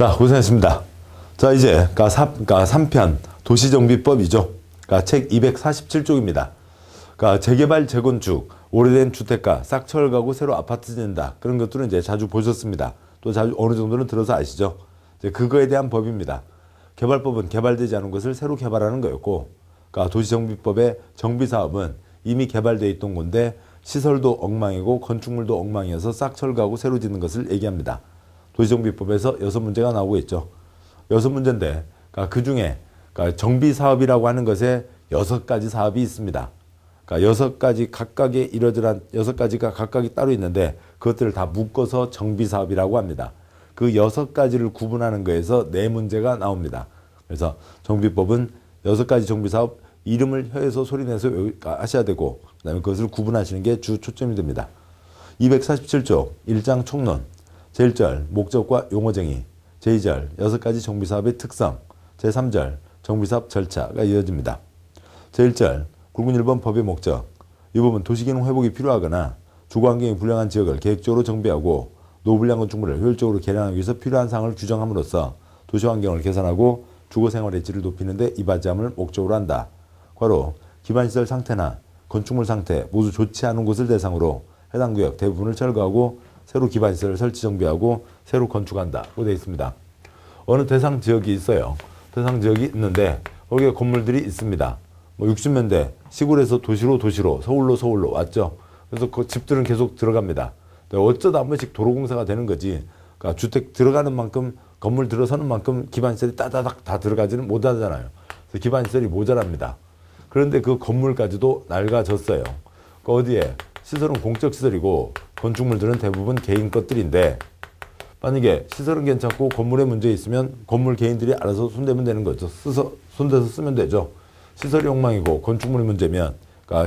자, 고생했습니다. 자, 이제 3편 도시정비법이죠. 책 247쪽입니다. 재개발, 재건축, 오래된 주택가, 싹 철가고 새로 아파트 짓는다. 그런 것들은 이제 자주 보셨습니다. 또 자주 어느 정도는 들어서 아시죠. 이제 그거에 대한 법입니다. 개발법은 개발되지 않은 것을 새로 개발하는 거였고, 도시정비법의 정비사업은 이미 개발되어 있던 건데 시설도 엉망이고 건축물도 엉망이어서 싹 철거하고 새로 짓는 것을 얘기합니다. 도시정비법에서 6문제가 나오고 있죠. 6문제인데 그 중에 정비사업이라고 하는 것에 6가지 사업이 있습니다. 6가지 각각의 이러저러한 6가지가 각각이 따로 있는데 그것들을 다 묶어서 정비사업이라고 합니다. 그 6가지를 구분하는 거에서 4문제가 나옵니다. 그래서 정비법은 6가지 정비사업 이름을 혀에서 소리내서 하셔야 되고 그다음에 그것을 구분하시는 게 주 초점이 됩니다. 247조 1장 총론 제1절 목적과 용어정의 제2절 6가지 정비사업의 특성 제3절 정비사업 절차가 이어집니다. 제1절 굵은 1번 법의 목적 이 부분 도시기능 회복이 필요하거나 주거환경이 불량한 지역을 계획적으로 정비하고 노불량 건축물을 효율적으로 개량하기 위해서 필요한 사항을 규정함으로써 도시환경을 개선하고 주거생활의 질을 높이는 데 이바지함을 목적으로 한다. 괄호 기반시설 상태나 건축물 상태 모두 좋지 않은 곳을 대상으로 해당 구역 대부분을 철거하고 새로 기반시설을 설치 정비하고 새로 건축한다고 되어 있습니다. 어느 대상 지역이 있어요. 대상 지역이 있는데 거기에 건물들이 있습니다. 60년대 시골에서 도시로 서울로 왔죠. 그래서 그 집들은 계속 들어갑니다. 어쩌다 한 번씩 도로공사가 되는 거지. 그러니까 주택 들어가는 만큼 건물 들어서는 만큼 기반시설이 따다닥 다 들어가지는 못하잖아요. 그래서 기반시설이 모자랍니다. 그런데 그 건물까지도 낡아졌어요. 어디에 시설은 공적 시설이고 건축물들은 대부분 개인 것들인데 만약에 시설은 괜찮고 건물에 문제 있으면 건물 개인들이 알아서 손대면 되는 거죠. 손대서 쓰면 되죠. 시설이 엉망이고 건축물이 문제면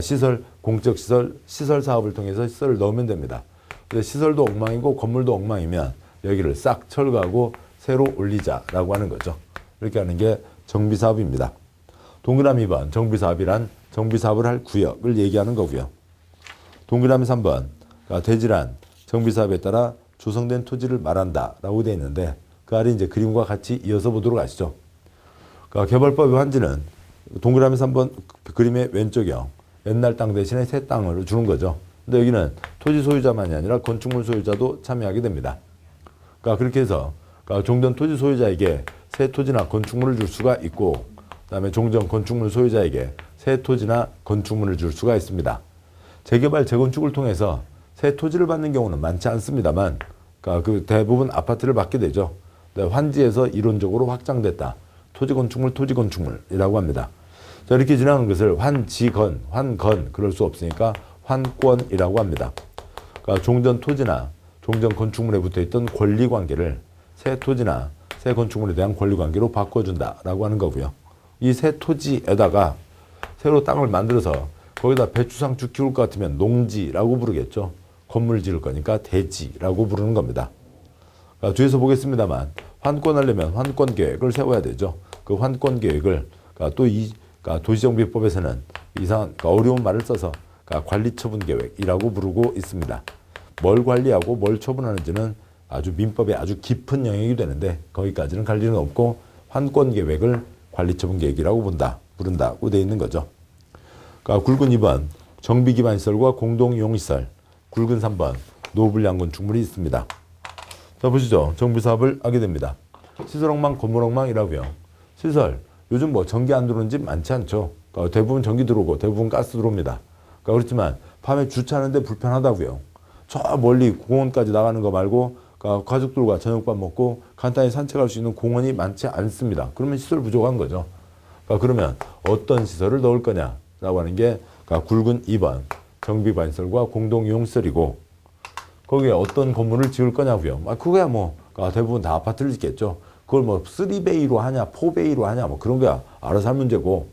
시설, 공적 시설, 시설 사업을 통해서 시설을 넣으면 됩니다. 근데 시설도 엉망이고 건물도 엉망이면 여기를 싹 철거하고 새로 올리자라고 하는 거죠. 이렇게 하는 게 정비사업입니다. 동그라미 2번 정비사업이란 정비사업을 할 구역을 얘기하는 거고요. 동그라미 3번 대질한 정비사업에 따라 조성된 토지를 말한다 라고 되어 있는데 그 아래 이제 그림과 같이 이어서 보도록 하시죠. 개발법의 환지는 동그라미 3번 그림의 왼쪽이요. 옛날 땅 대신에 새 땅을 주는 거죠. 근데 여기는 토지 소유자만이 아니라 건축물 소유자도 참여하게 됩니다. 그렇게 해서 종전 토지 소유자에게 새 토지나 건축물을 줄 수가 있고 그다음에 종전 건축물 소유자에게 새 토지나 건축물을 줄 수가 있습니다. 재개발, 재건축을 통해서 새 토지를 받는 경우는 많지 않습니다만 그 대부분 아파트를 받게 되죠. 환지에서 이론적으로 확장됐다. 토지 건축물이라고 합니다. 자, 이렇게 지나가는 것을 환지건, 환건 그럴 수 없으니까 환권이라고 합니다. 종전 토지나 종전 건축물에 붙어있던 권리관계를 새 토지나 새 건축물에 대한 권리관계로 바꿔준다라고 하는 거고요. 이 새 토지에다가 새로 땅을 만들어서 거기다 배추상추 키울 것 같으면 농지라고 부르겠죠. 건물 지을 거니까 대지라고 부르는 겁니다. 뒤에서 보겠습니다만 환권하려면 환권계획을 세워야 되죠. 그 환권계획을 또 이 도시정비법에서는 이상한 어려운 말을 써서 관리처분계획이라고 부르고 있습니다. 뭘 관리하고 뭘 처분하는지는 아주 민법의 아주 깊은 영역이 되는데 거기까지는 갈 일은 없고 환권계획을 관리처분계획이라고 부른다고 되어 있는 거죠. 굵은 2번 정비기반시설과 공동이용시설 굵은 3번 노불량 건축물이 있습니다. 자, 보시죠. 정비사업을 하게 됩니다. 시설 엉망, 건물 엉망이라고요. 시설 요즘 전기 안 들어오는 집 많지 않죠. 대부분 전기 들어오고 대부분 가스 들어옵니다. 그렇지만 밤에 주차하는데 불편하다고요. 저 멀리 공원까지 나가는 거 말고 가족들과 저녁밥 먹고 간단히 산책할 수 있는 공원이 많지 않습니다. 그러면 시설 부족한 거죠. 그러면 어떤 시설을 넣을 거냐라고 하는 게 굵은 2번 정비반시설과 공동이용시설이고 거기에 어떤 건물을 지을 거냐고요. 그거야 대부분 다 아파트를 짓겠죠. 그걸 3베이로 하냐 4베이로 하냐 그런 거야 알아서 할 문제고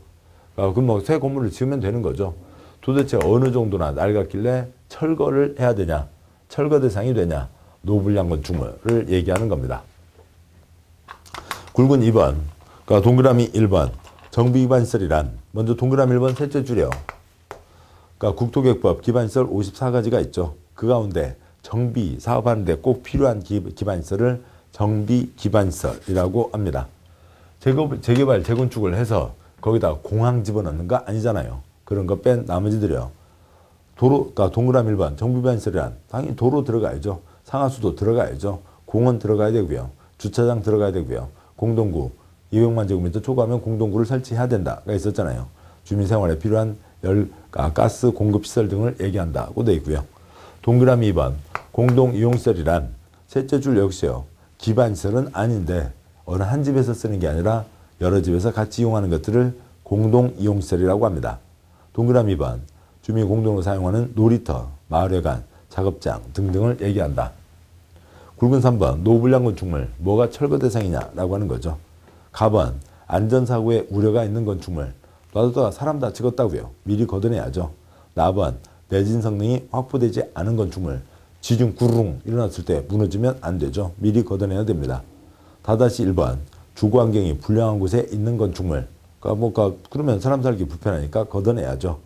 그럼 새 건물을 지으면 되는 거죠. 도대체 어느 정도나 낡았길래 철거를 해야 되냐 철거 대상이 되냐 노불량 건축물을 얘기하는 겁니다. 굵은 2번 동그라미 1번 정비기반시설이란 먼저 동그라미 1번 셋째 줄이요. 국토계획법 기반시설 54가지가 있죠. 그 가운데 정비 사업하는데 꼭 필요한 기반시설을 정비기반시설이라고 합니다. 재개발, 재건축을 해서 거기다 공항 집어넣는 거 아니잖아요. 그런 거 뺀 나머지들이요. 도로가 동그라미 1번 정비기반시설이란 당연히 도로 들어가야죠. 상하수도 들어가야죠. 공원 들어가야 되고요. 주차장 들어가야 되고요. 공동구 200만 제곱미터 초과하면 공동구를 설치해야 된다가 있었잖아요. 주민생활에 필요한 가스 공급시설 등을 얘기한다고 되어 있고요. 동그라미 2번 공동이용시설이란 셋째 줄 역시요. 기반시설은 아닌데 어느 한 집에서 쓰는 게 아니라 여러 집에서 같이 이용하는 것들을 공동이용시설이라고 합니다. 동그라미 2번 주민 공동으로 사용하는 놀이터, 마을회관, 작업장 등등을 얘기한다. 굵은 3번 노불량 건축물 뭐가 철거 대상이냐라고 하는 거죠. 가번 안전사고에 우려가 있는 건축물 놔두다가 사람 다치겠다고요. 미리 걷어내야죠. 나번 내진 성능이 확보되지 않은 건축물 지중 구르릉 일어났을 때 무너지면 안 되죠. 미리 걷어내야 됩니다. 다다시 1번 주거환경이 불량한 곳에 있는 건축물 그러면 사람 살기 불편하니까 걷어내야죠.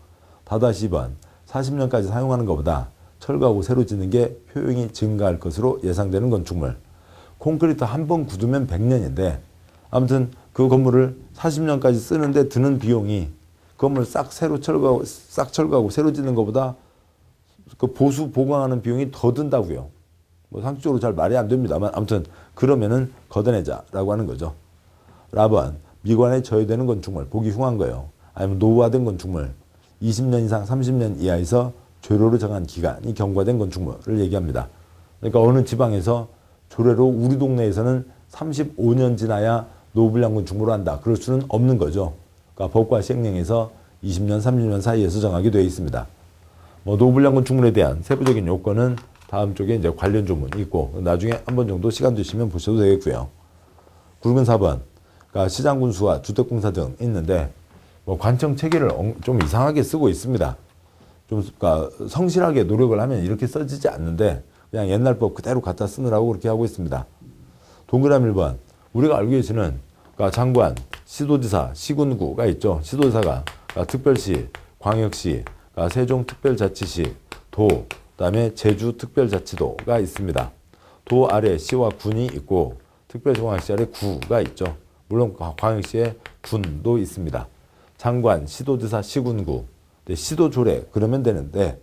다다시 2번 40년까지 사용하는 것보다 철거하고 새로 짓는 게 효용이 증가할 것으로 예상되는 건축물. 콘크리트 한 번 굳으면 100년인데 아무튼 그 건물을 40년까지 쓰는데 드는 비용이 건물 싹 철거하고 새로 짓는 것보다 그 보수 보강하는 비용이 더 든다고요. 뭐 상식적으로 잘 말이 안 됩니다만 아무튼 그러면은 걷어내자라고 하는 거죠. 라번 미관에 저해되는 건축물 보기 흉한 거예요. 아니면 노후화된 건축물 20년 이상 30년 이하에서 조례로 정한 기간이 경과된 건축물을 얘기합니다. 그러니까 어느 지방에서 조례로 우리 동네에서는 35년 지나야 노후불량 건축물을 한다. 그럴 수는 없는 거죠. 그러니까 법과 시행령에서 20년, 30년 사이에서 정하게 되어 있습니다. 노후불량 건축물에 대한 세부적인 요건은 다음 쪽에 이제 관련 조문이 있고 나중에 한 번 정도 시간 되시면 보셔도 되겠고요. 굵은 4번, 그러니까 시장군수와 주택공사 등 있는데 관청 체계를 좀 이상하게 쓰고 있습니다. 좀 그러니까 성실하게 노력을 하면 이렇게 써지지 않는데 그냥 옛날 법 그대로 갖다 쓰느라고 그렇게 하고 있습니다. 동그라미 1번 우리가 알고 계시는 그러니까 장관, 시도지사, 시군구가 있죠. 시도지사가 그러니까 특별시, 광역시, 그러니까 세종특별자치시, 도, 그다음에 제주특별자치도가 있습니다. 도 아래 시와 군이 있고 특별시, 광역시 아래 구가 있죠. 물론 광역시에 군도 있습니다. 장관, 시도지사, 시군구, 시도조례 그러면 되는데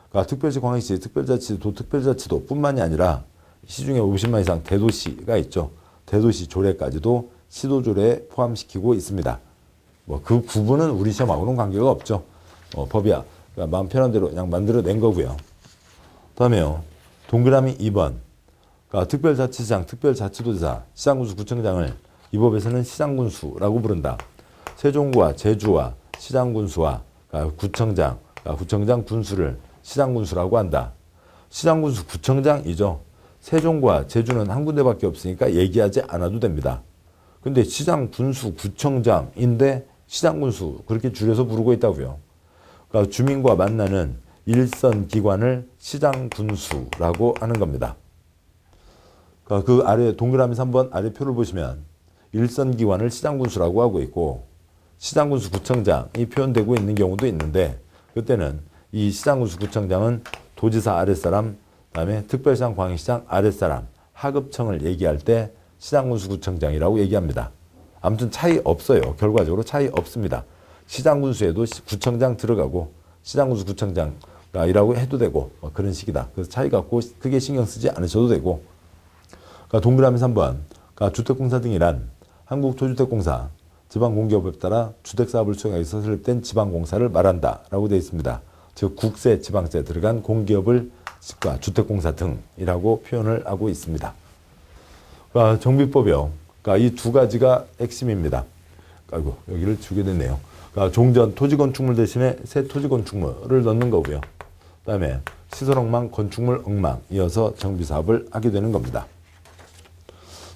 그러니까 특별시, 광역시, 특별자치도, 특별자치도 뿐만이 아니라 시중에 50만 이상 대도시가 있죠. 대도시 조례까지도 시도조례에 포함시키고 있습니다. 그 구분은 우리 시험하고는 관계가 없죠. 법이야. 그러니까 마음 편한 대로 그냥 만들어낸 거고요. 다음에요. 동그라미 2번. 그러니까 특별자치시장, 특별자치도지사, 시장군수, 구청장을 이 법에서는 시장군수라고 부른다. 세종구와 제주와 시장군수와 그러니까 구청장, 그러니까 구청장 군수를 시장군수라고 한다. 시장군수 구청장이죠. 세종과 제주는 한 군데밖에 없으니까 얘기하지 않아도 됩니다. 근데 시장군수 구청장인데 시장군수 그렇게 줄여서 부르고 있다고요. 그러니까 주민과 만나는 일선 기관을 시장군수라고 하는 겁니다. 그러니까 그 아래 동그라미 3번 아래 표를 보시면 일선 기관을 시장군수라고 하고 있고 시장군수 구청장이 표현되고 있는 경우도 있는데 그때는 이 시장군수 구청장은 도지사 아랫사람, 그다음에 특별시장, 광역시장 아랫사람, 하급청을 얘기할 때 시장군수 구청장이라고 얘기합니다. 아무튼 차이 없어요. 결과적으로 차이 없습니다. 시장군수에도 구청장 들어가고 시장군수 구청장이라고 해도 되고 그런 식이다. 그래서 차이 갖고 크게 신경 쓰지 않으셔도 되고 그러니까 동그라미 3번 그러니까 주택공사 등이란 한국토주택공사 지방공기업에 따라 주택사업을 수행하기 위해서 설립된 지방공사를 말한다라고 되어 있습니다. 즉 국세, 지방세 들어간 공기업을 주택공사 등이라고 표현을 하고 있습니다. 그러니까 정비법이요. 그러니까 이 두 가지가 핵심입니다. 아이고 여기를 주게 됐네요. 그러니까 종전 토지건축물 대신에 새 토지건축물을 넣는 거고요. 그다음에 시설엉망, 건축물 엉망 이어서 정비사업을 하게 되는 겁니다.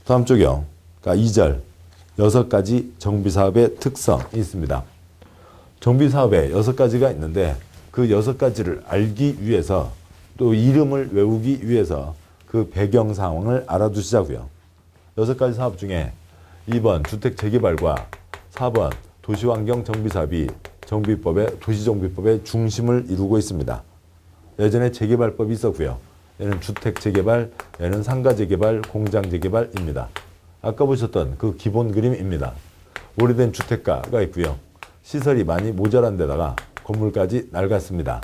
다음 쪽이요. 그러니까 2절 6가지 정비사업의 특성이 있습니다. 정비사업에 6가지가 있는데 그 6가지를 알기 위해서 또 이름을 외우기 위해서 그 배경 상황을 알아두시자고요. 6가지 사업 중에 2번 주택 재개발과 4번 도시환경 정비사업이 도시정비법의 중심을 이루고 있습니다. 예전에 재개발법이 있었고요. 얘는 주택 재개발, 얘는 상가 재개발, 공장 재개발입니다. 아까 보셨던 그 기본 그림입니다. 오래된 주택가가 있고요. 시설이 많이 모자란 데다가 건물까지 낡았습니다.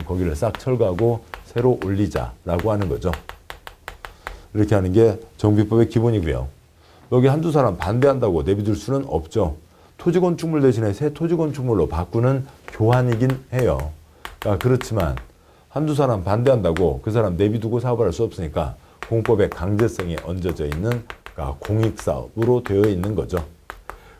거기를 싹 철거하고 새로 올리자라고 하는 거죠. 이렇게 하는 게 정비법의 기본이고요. 여기 한두 사람 반대한다고 내비둘 수는 없죠. 토지건축물 대신에 새 토지건축물로 바꾸는 교환이긴 해요. 그렇지만 한두 사람 반대한다고 그 사람 내비두고 사업을 할 수 없으니까 공법에 강제성이 얹어져 있는 공익사업으로 되어 있는 거죠.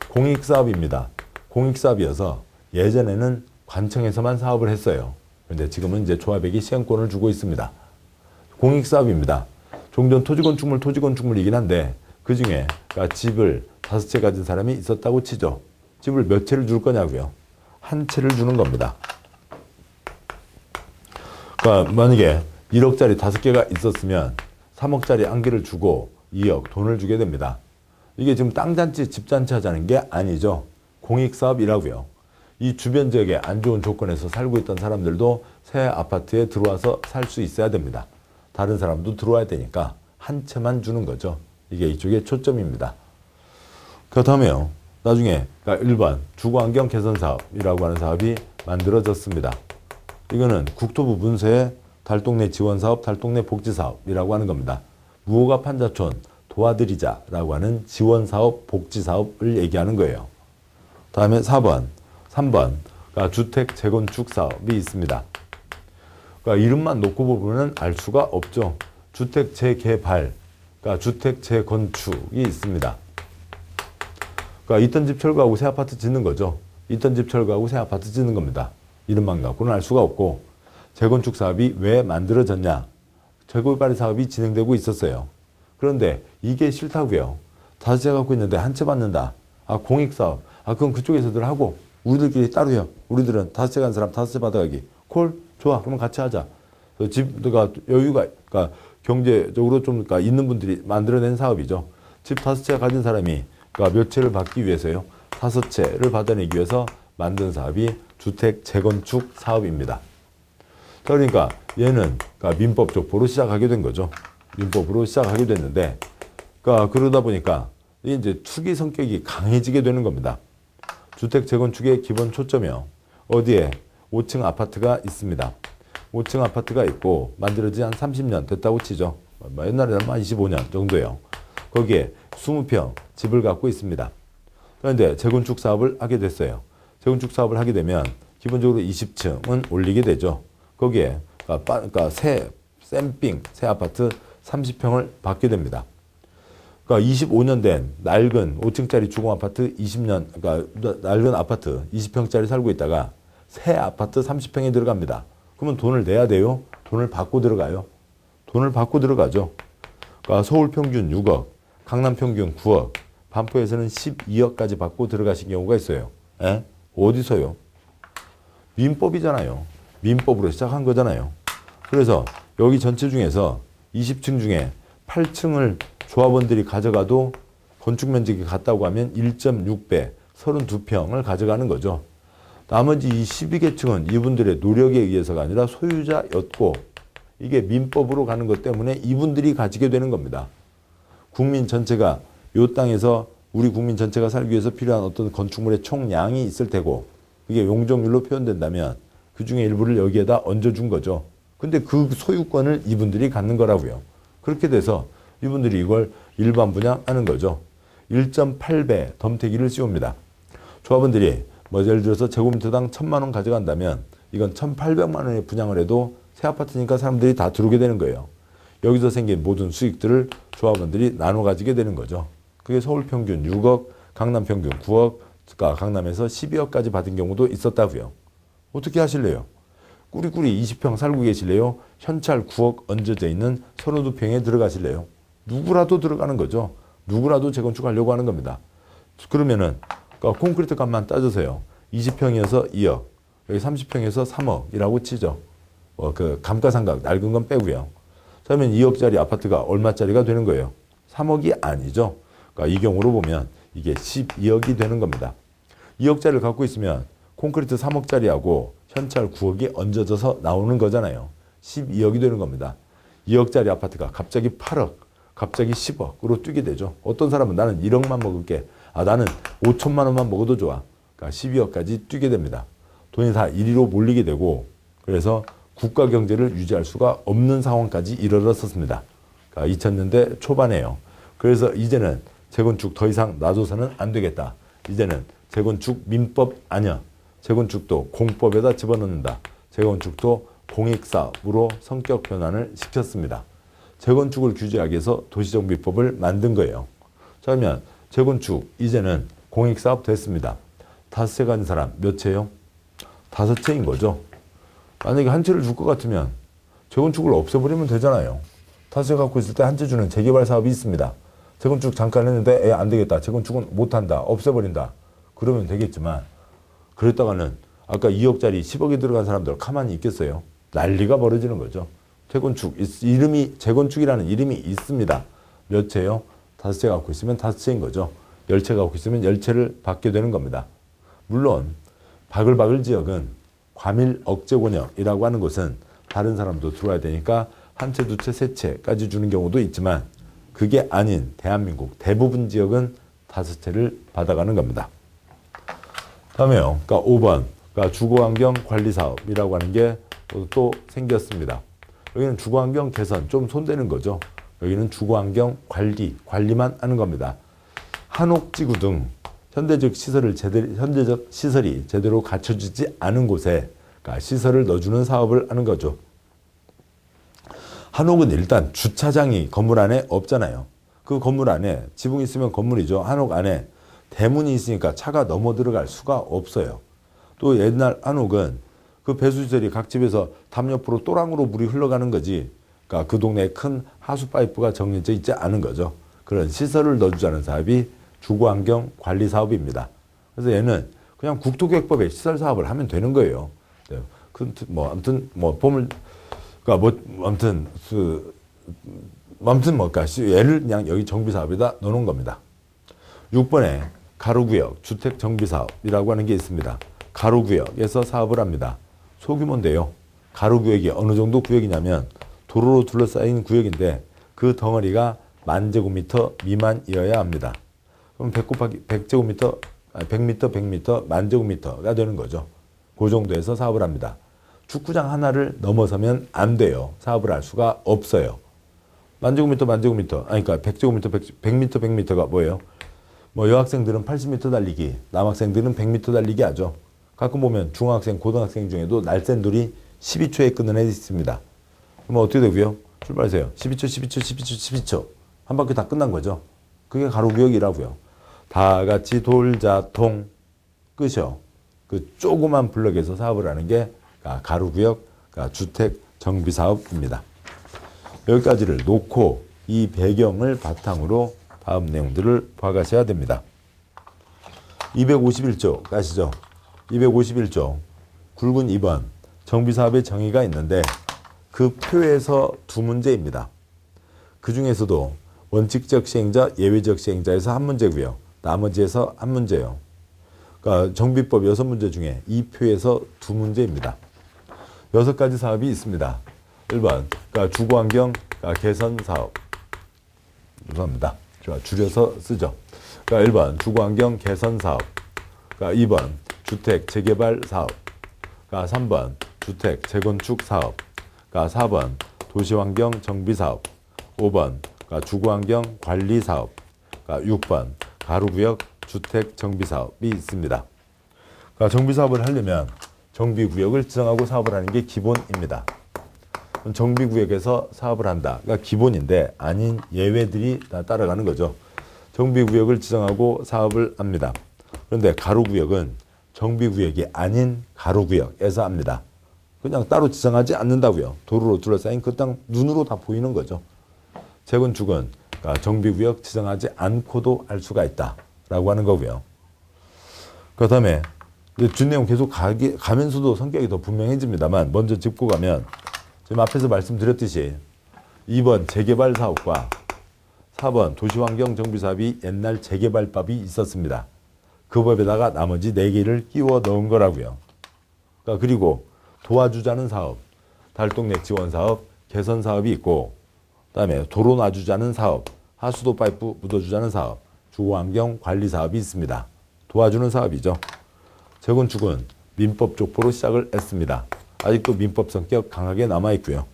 공익사업입니다. 공익사업이어서 예전에는 관청에서만 사업을 했어요. 그런데 지금은 이제 조합에게 시행권을 주고 있습니다. 공익사업입니다. 종전 토지건축물이긴 한데 그 중에 집을 5채 가진 사람이 있었다고 치죠. 집을 몇 채를 줄 거냐고요. 한 채를 주는 겁니다. 만약에 1억짜리 5개가 있었으면 3억짜리 한 개를 주고 2억 돈을 주게 됩니다. 이게 지금 땅잔치, 집잔치 하자는 게 아니죠. 공익사업이라고요. 이 주변 지역에 안 좋은 조건에서 살고 있던 사람들도 새 아파트에 들어와서 살 수 있어야 됩니다. 다른 사람도 들어와야 되니까 한 채만 주는 거죠. 이게 이쪽의 초점입니다. 그렇다면 나중에 1번 주거환경 개선사업이라고 하는 사업이 만들어졌습니다. 이거는 국토부 문서의 달동네 지원사업, 달동네 복지사업이라고 하는 겁니다. 무허가 판자촌 도와드리자라고 하는 지원사업, 복지사업을 얘기하는 거예요. 다음에 4번, 3번 주택 재건축 사업이 있습니다. 이름만 놓고 보면 알 수가 없죠. 주택 재개발, 주택 재건축이 있습니다. 있던 집 철거하고 새 아파트 짓는 거죠. 있던 집 철거하고 새 아파트 짓는 겁니다. 이름만 갖고는 알 수가 없고, 재건축 사업이 왜 만들어졌냐? 재개발 사업이 진행되고 있었어요. 그런데 이게 싫다고요. 5채 갖고 있는데 한 채 받는다. 공익사업. 그건 그쪽에서들 하고 우리들끼리 따로요. 우리들은 5채 간 사람 5채 받아가기. 콜? 좋아. 그러면 같이 하자. 집가 여유가 경제적으로 좀 있는 분들이 만들어낸 사업이죠. 집 5채 가진 사람이 몇 채를 받기 위해서요. 5채를 받아내기 위해서 만든 사업이 주택 재건축 사업입니다. 그러니까 얘는 민법 족보로 시작하게 된 거죠. 민법으로 시작하게 됐는데, 그러다 보니까 이제 투기 성격이 강해지게 되는 겁니다. 주택 재건축의 기본 초점이요. 어디에? 5층 아파트가 있습니다. 5층 아파트가 있고 만들어진 한 30년 됐다고 치죠. 옛날에는 한 25년 정도예요. 거기에 20평 집을 갖고 있습니다. 그런데 재건축 사업을 하게 됐어요. 재건축 사업을 하게 되면 기본적으로 20층은 올리게 되죠. 거기에 새 아파트 30평을 받게 됩니다. 25년 된 낡은 5층짜리 주공 아파트 20년, 낡은 아파트 20평짜리 살고 있다가 새 아파트 30평에 들어갑니다. 그러면 돈을 내야 돼요? 돈을 받고 들어가요? 돈을 받고 들어가죠. 서울 평균 6억, 강남 평균 9억, 반포에서는 12억까지 받고 들어가신 경우가 있어요. 어디서요? 민법이잖아요. 민법으로 시작한 거잖아요. 그래서 여기 전체 중에서 20층 중에 8층을 조합원들이 가져가도 건축 면적이 같다고 하면 1.6배, 32평을 가져가는 거죠. 나머지 이 12개 층은 이분들의 노력에 의해서가 아니라 소유자였고, 이게 민법으로 가는 것 때문에 이분들이 가지게 되는 겁니다. 국민 전체가 이 땅에서 우리 국민 전체가 살기 위해서 필요한 어떤 건축물의 총량이 있을 테고, 그게 용적률로 표현된다면 그 중에 일부를 여기에다 얹어준 거죠. 근데 그 소유권을 이분들이 갖는 거라고요. 그렇게 돼서 이분들이 이걸 일반 분양하는 거죠. 1.8배 덤태기를 씌웁니다. 조합원들이 예를 들어서 제곱미터당 1,000만 원 가져간다면 이건 1,800만 원에 분양을 해도 새 아파트니까 사람들이 다 들어오게 되는 거예요. 여기서 생긴 모든 수익들을 조합원들이 나눠 가지게 되는 거죠. 그게 서울 평균 6억, 강남 평균 9억, 강남에서 12억까지 받은 경우도 있었다고요. 어떻게 하실래요? 꾸리꾸리 20평 살고 계실래요? 현찰 9억 얹어져 있는 32평에 들어가실래요? 누구라도 들어가는 거죠. 누구라도 재건축하려고 하는 겁니다. 그러면은 콘크리트 값만 따져서요. 20평이어서 2억, 여기 30평에서 3억이라고 치죠. 감가상각 낡은 건 빼고요. 그러면 2억짜리 아파트가 얼마짜리가 되는 거예요? 3억이 아니죠. 이 경우로 보면 이게 12억이 되는 겁니다. 2억짜리를 갖고 있으면 콘크리트 3억짜리하고 현찰 9억이 얹어져서 나오는 거잖아요. 12억이 되는 겁니다. 2억짜리 아파트가 갑자기 8억, 갑자기 10억으로 뛰게 되죠. 어떤 사람은 나는 1억만 먹을게. 나는 5천만 원만 먹어도 좋아. 그러니까 12억까지 뛰게 됩니다. 돈이 다 이리로 몰리게 되고 그래서 국가 경제를 유지할 수가 없는 상황까지 이르렀었습니다. 그러니까 2000년대 초반에요. 그래서 이제는 재건축 더 이상 놔둬서는 안 되겠다. 이제는 재건축 민법 아니야. 재건축도 공법에다 집어넣는다. 재건축도 공익사업으로 성격 변환을 시켰습니다. 재건축을 규제하기 위해서 도시정비법을 만든 거예요. 자, 그러면 재건축 이제는 공익사업 됐습니다. 5채 가진 사람 몇 채요? 5채인 거죠. 만약에 한 채를 줄 것 같으면 재건축을 없애버리면 되잖아요. 5채 갖고 있을 때 한 채 주는 재개발 사업이 있습니다. 재건축 잠깐 했는데 안 되겠다. 재건축은 못한다. 없애버린다. 그러면 되겠지만 그랬다가는 아까 2억짜리 10억이 들어간 사람들 가만히 있겠어요? 난리가 벌어지는 거죠. 재건축이라는 이름이 있습니다. 몇 채요? 5채 갖고 있으면 5채인 거죠. 10채 갖고 있으면 10채를 받게 되는 겁니다. 물론 바글바글 지역은 과밀 억제 권역이라고 하는 곳은 다른 사람도 들어와야 되니까 한 채, 두 채, 세 채까지 주는 경우도 있지만 그게 아닌 대한민국 대부분 지역은 5채를 받아가는 겁니다. 다음에요. 그러니까 5번. 그러니까 주거환경관리사업이라고 하는 게 또 생겼습니다. 여기는 주거환경 개선, 좀 손대는 거죠. 여기는 주거환경 관리만 하는 겁니다. 한옥지구 등 현대적 시설이 제대로 갖춰지지 않은 곳에 그러니까 시설을 넣어주는 사업을 하는 거죠. 한옥은 일단 주차장이 건물 안에 없잖아요. 그 건물 안에 지붕이 있으면 건물이죠. 한옥 안에 대문이 있으니까 차가 넘어 들어갈 수가 없어요. 또 옛날 한옥은 그 배수시설이 각 집에서 담 옆으로 또랑으로 물이 흘러가는 거지. 그러니까 그 동네에 큰 하수 파이프가 정해져 있지 않은 거죠. 그런 시설을 넣어주자는 사업이 주거환경관리 사업입니다. 그래서 얘는 그냥 국토계획법에 시설 사업을 하면 되는 거예요. 네. 얘를 그냥 여기 정비사업에다 넣어놓은 겁니다. 6번에 가로구역 주택정비사업이라고 하는 게 있습니다. 가로구역에서 사업을 합니다. 소규모인데요. 가로구역이 어느 정도 구역이냐면 도로로 둘러싸인 구역인데 그 덩어리가 10,000제곱미터 미만이어야 합니다. 그럼 100 곱하기 100제곱미터, 100m, 100m, 10,000제곱미터가 되는 거죠. 그 정도에서 사업을 합니다. 축구장 하나를 넘어서면 안 돼요. 사업을 할 수가 없어요. 10,000제곱미터, 그러니까 100제곱미터, 100m, 100m가 뭐예요? 여학생들은 80m 달리기, 남학생들은 100m 달리기 하죠. 가끔 보면 중학생, 고등학생 중에도 날쌘돌이 12초에 끊는 애 있습니다. 그럼 어떻게 되고요? 출발하세요. 12초. 한 바퀴 다 끝난 거죠. 그게 가로구역이라고요. 다 같이 돌자 통 끝이요. 그 조그만 블럭에서 사업을 하는 게 가로구역 주택 정비 사업입니다. 여기까지를 놓고 이 배경을 바탕으로 다음 내용들을 봐가셔야 됩니다. 251조 가시죠. 251조 굵은 2번 정비사업의 정의가 있는데 그 표에서 두 문제입니다. 그 중에서도 원칙적 시행자, 예외적 시행자에서 한 문제고요. 나머지에서 한 문제예요. 그러니까 정비법 6문제 중에 이 표에서 두 문제입니다. 6가지 사업이 있습니다. 1번 그러니까 주거환경 개선 사업. 죄송합니다. 줄여서 쓰죠. 그러니까 1번 주거환경 개선 사업. 그러니까 2번 주택 재개발 사업. 그러니까 3번 주택 재건축 사업. 그러니까 4번 도시환경 정비 사업. 5번 그러니까 주거환경 관리 사업. 그러니까 6번 가로구역 주택 정비 사업이 있습니다. 그러니까 정비 사업을 하려면 정비구역을 지정하고 사업을 하는 게 기본입니다. 정비구역에서 사업을 한다. 그러니까 기본인데 아닌 예외들이 다 따라가는 거죠. 정비구역을 지정하고 사업을 합니다. 그런데 가로구역은 정비구역이 아닌 가로구역에서 합니다. 그냥 따로 지정하지 않는다고요. 도로로 둘러싸인 그 땅 눈으로 다 보이는 거죠. 재건축은 그러니까 정비구역 지정하지 않고도 할 수가 있다라고 하는 거고요. 그 다음에 뒷내용 계속 가면서도 성격이 더 분명해집니다만 먼저 짚고 가면 지금 앞에서 말씀드렸듯이 2번 재개발 사업과 4번 도시환경 정비사업이 옛날 재개발법이 있었습니다. 그 법에다가 나머지 4개를 끼워 넣은 거라고요. 그러니까 그리고 도와주자는 사업, 달동네 지원 사업, 개선 사업이 있고 그다음에 도로 놔주자는 사업, 하수도 파이프 묻어주자는 사업, 주거환경 관리 사업이 있습니다. 도와주는 사업이죠. 재건축은 민법 족보로 시작을 했습니다. 아직도 민법 성격 강하게 남아있고요.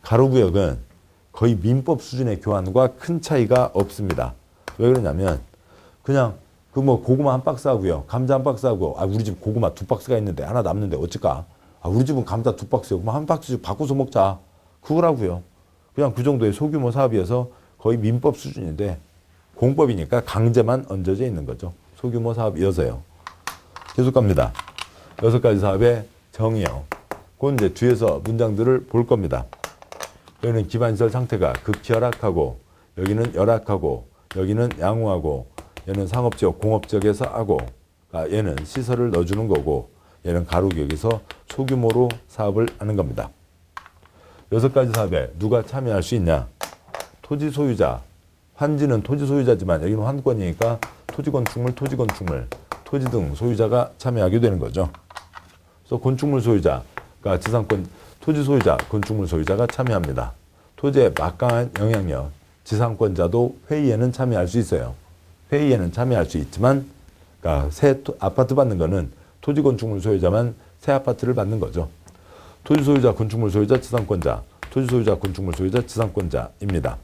가로구역은 거의 민법 수준의 교환과 큰 차이가 없습니다. 왜 그러냐면 그냥 그 뭐 고구마 한 박스 하고요. 감자 한 박스 하고 우리 집 고구마 두 박스가 있는데 하나 남는데 어쩔까? 우리 집은 감자 두 박스요. 그럼 한 박스씩 바꿔서 먹자. 그거라고요. 그냥 그 정도의 소규모 사업이어서 거의 민법 수준인데 공법이니까 강제만 얹어져 있는 거죠. 소규모 사업이어서요. 계속 갑니다. 6가지 사업의 정의요. 그건 이제 뒤에서 문장들을 볼 겁니다. 여기는 기반시설 상태가 극히 열악하고, 여기는 열악하고, 여기는 양호하고, 얘는 상업지역, 공업지역에서 하고, 얘는 시설을 넣어주는 거고, 얘는 가로구역에서 소규모로 사업을 하는 겁니다. 6가지 사업에 누가 참여할 수 있냐? 토지 소유자, 환지는 토지 소유자지만 여기는 환권이니까 토지 건축물, 토지 등 소유자가 참여하게 되는 거죠. 그래서 건축물 소유자, 그러니까 지상권, 토지 소유자, 건축물 소유자가 참여합니다. 토지의 막강한 영향력, 지상권자도 회의에는 참여할 수 있어요. 회의에는 참여할 수 있지만, 그러니까 새 아파트 받는 거는 토지 건축물 소유자만 새 아파트를 받는 거죠. 토지 소유자, 건축물 소유자, 지상권자, 토지 소유자, 건축물 소유자, 지상권자입니다.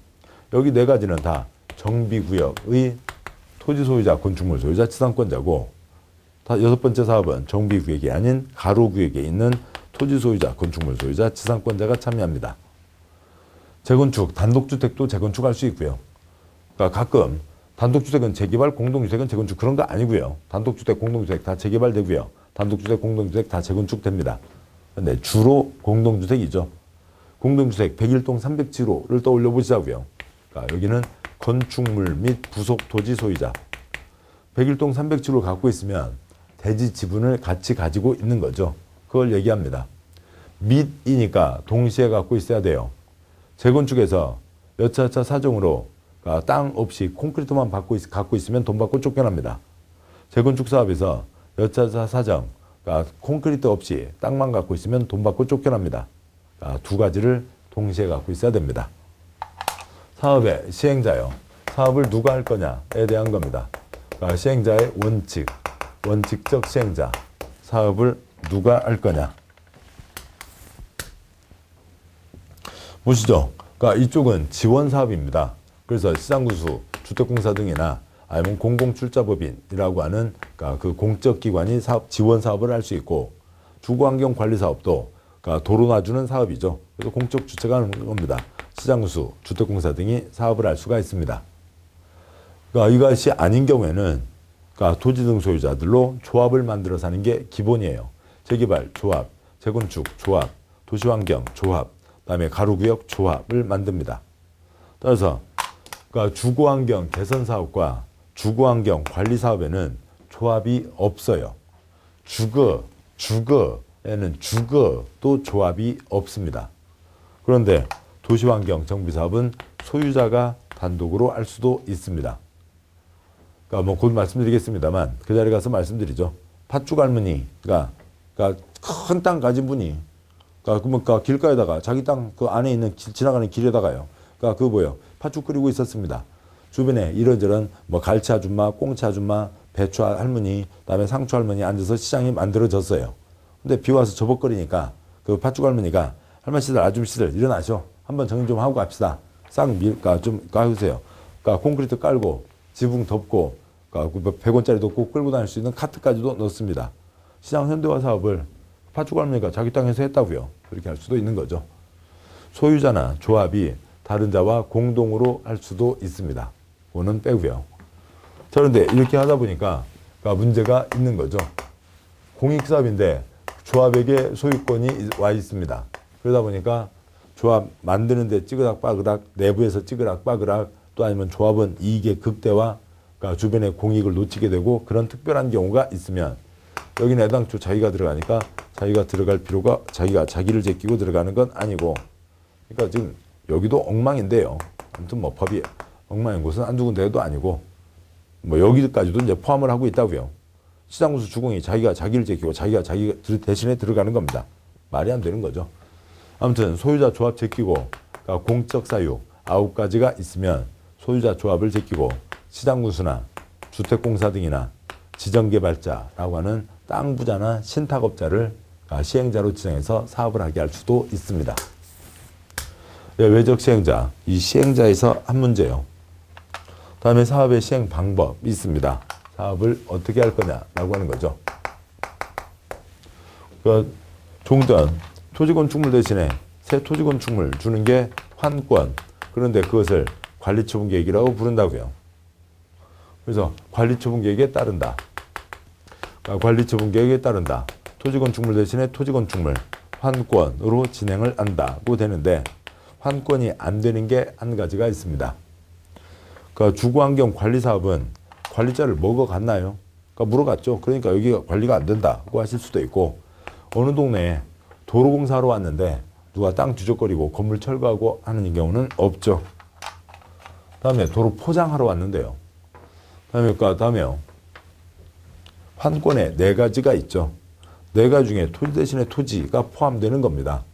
여기 4가지는 다 정비구역의 토지 소유자, 건축물 소유자, 지상권자고, 다 6번째 사업은 정비구역이 아닌 가로구역에 있는 토지 소유자, 건축물 소유자, 지상권자가 참여합니다. 재건축, 단독주택도 재건축할 수 있고요. 그러니까 가끔 단독주택은 재개발, 공동주택은 재건축 그런 거 아니고요. 단독주택, 공동주택 다 재개발되고요. 단독주택, 공동주택 다 재건축됩니다. 근데 주로 공동주택이죠. 공동주택 101동 307호를 떠올려 보시자고요. 그러니까 여기는 건축물 및 부속 토지 소유자. 101동 307호 갖고 있으면 대지 지분을 같이 가지고 있는 거죠. 그걸 얘기합니다. 및이니까 동시에 갖고 있어야 돼요. 재건축에서 여차저차 사정으로 땅 없이 콘크리트만 갖고 있으면 돈 받고 쫓겨납니다. 재건축 사업에서 여차저차 사정, 콘크리트 없이 땅만 갖고 있으면 돈 받고 쫓겨납니다. 2가지를 동시에 갖고 있어야 됩니다. 사업의 시행자요. 사업을 누가 할 거냐에 대한 겁니다. 시행자의 원칙, 원칙적 시행자. 사업을 누가 할 거냐. 보시죠. 그러니까 이쪽은 지원 사업입니다. 그래서 시장구수, 주택공사 등이나 아니면 공공출자법인이라고 하는 그러니까 그 공적기관이 지원 사업을 할 수 있고, 주거환경관리사업도 그러니까 도로 놔주는 사업이죠. 그래서 공적 주체가 하는 겁니다. 시장구수, 주택공사 등이 사업을 할 수가 있습니다. 그러니까 이것이 아닌 경우에는 그러니까 토지 등 소유자들로 조합을 만들어서 하는 게 기본이에요. 재개발 조합, 재건축 조합, 도시환경 조합, 그다음에 가로구역 조합을 만듭니다. 따라서 그러니까 주거환경 개선 사업과 주거환경 관리 사업에는 조합이 없어요. 주거에는 주거도 조합이 없습니다. 그런데 도시환경 정비 사업은 소유자가 단독으로 할 수도 있습니다. 그러니까 뭐 곧 말씀드리겠습니다만 그 자리에 가서 말씀드리죠. 팥죽 할머니가 큰 땅 가진 분이 그러니까 길가에다가 자기 땅 그 안에 있는 지나가는 길에다가요. 그러니까 그거 뭐예요? 팥죽 끓이고 있었습니다. 주변에 이런저런 뭐 갈치 아줌마, 꽁치 아줌마, 배추 할머니, 그다음에 상추 할머니 앉아서 시장이 만들어졌어요. 근데 비 와서 저벅거리니까 그 팥죽 할머니가 할머니들, 아줌씨들 일어나셔. 한번 정리 좀 하고 갑시다. 좀 가주세요. 그러니까 콘크리트 깔고 지붕 덮고 100원짜리도 꼭 끌고 다닐 수 있는 카트까지도 넣습니다. 시장 현대화 사업을 팥죽 할머니가 자기 땅에서 했다고요. 그렇게 할 수도 있는 거죠. 소유자나 조합이 다른 자와 공동으로 할 수도 있습니다. 그거는 빼고요. 자, 그런데 이렇게 하다 보니까 문제가 있는 거죠. 공익사업인데 조합에게 소유권이 와 있습니다. 그러다 보니까 조합 만드는데 찌그락빠그락, 내부에서 찌그락빠그락, 또 아니면 조합은 이익의 극대화, 그러니까 주변의 공익을 놓치게 되고 그런 특별한 경우가 있으면 여기는 애당초 자기가 들어가니까 자기가 들어갈 필요가 자기를 제끼고 들어가는 건 아니고, 그러니까 지금 여기도 엉망인데요. 아무튼 뭐 법이 엉망인 곳은 한두 군데도 아니고 뭐 여기까지도 이제 포함을 하고 있다고요. 시장구수 주공이 자기가 자기를 제끼고 자기가 자기 대신에 들어가는 겁니다. 말이 안 되는 거죠. 아무튼 소유자 조합 제끼고 그러니까 공적 사유, 9가지가 있으면 소유자 조합을 제끼고 시장군수나 주택공사 등이나 지정개발자라고 하는 땅 부자나 신탁업자를 시행자로 지정해서 사업을 하게 할 수도 있습니다. 외적 시행자, 이 시행자에서 한 문제요. 다음에 사업의 시행 방법이 있습니다. 사업을 어떻게 할 거냐라고 하는 거죠. 종전, 토지건축물 대신에 새 토지건축물 주는 게 환권. 그런데 그것을 관리처분계획이라고 부른다고요. 그래서 관리처분계획에 따른다. 관리처분계획에 따른다. 토지건축물 대신에 토지건축물 환권으로 진행을 한다고 되는데 환권이 안 되는 게 한 가지가 있습니다. 주거환경관리사업은 관리자를 먹어갔나요? 물어갔죠. 그러니까 여기가 관리가 안 된다고 하실 수도 있고 어느 동네에 도로공사하러 왔는데 누가 땅 뒤적거리고 건물 철거하고 하는 경우는 없죠. 다음에 도로 포장하러 왔는데요. 다음에요. 환권에 4가지가 있죠. 4가지 중에 토지 대신에 토지가 포함되는 겁니다.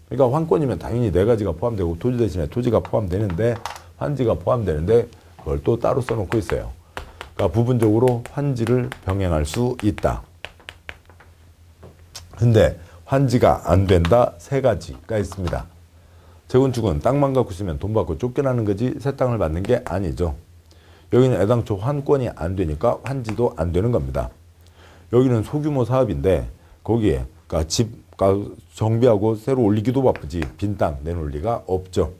그러니까 환권이면 당연히 4가지가 포함되고 토지 대신에 토지가 포함되는데 환지가 포함되는데 그걸 또 따로 써놓고 있어요. 그러니까 부분적으로 환지를 병행할 수 있다. 근데 환지가 안 된다 3가지가 있습니다. 재건축은 땅만 갖고 있으면 돈 받고 쫓겨나는 거지 새 땅을 받는 게 아니죠. 여기는 애당초 환권이 안 되니까 환지도 안 되는 겁니다. 여기는 소규모 사업인데 거기에 집 정비하고 새로 올리기도 바쁘지 빈 땅 내놓을 리가 없죠.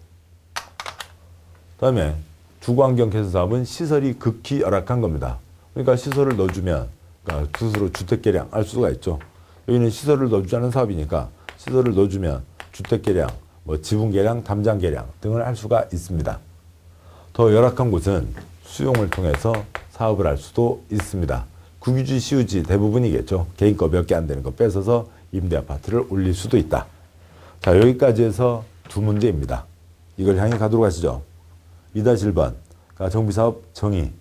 다음에 주거환경 개선 사업은 시설이 극히 열악한 겁니다. 그러니까 시설을 넣어주면 스스로 주택 개량 할 수가 있죠. 여기는 시설을 넣어주지 않은 사업이니까 시설을 넣어주면 주택 개량, 지분 개량, 담장 개량 등을 할 수가 있습니다. 더 열악한 곳은 수용을 통해서 사업을 할 수도 있습니다. 국유지, 시유지 대부분이겠죠. 개인 거 몇 개 안 되는 거 뺏어서 임대 아파트를 올릴 수도 있다. 자, 여기까지 해서 2문제입니다. 이걸 향해 가도록 하시죠. 2-1번, 정비사업 정의.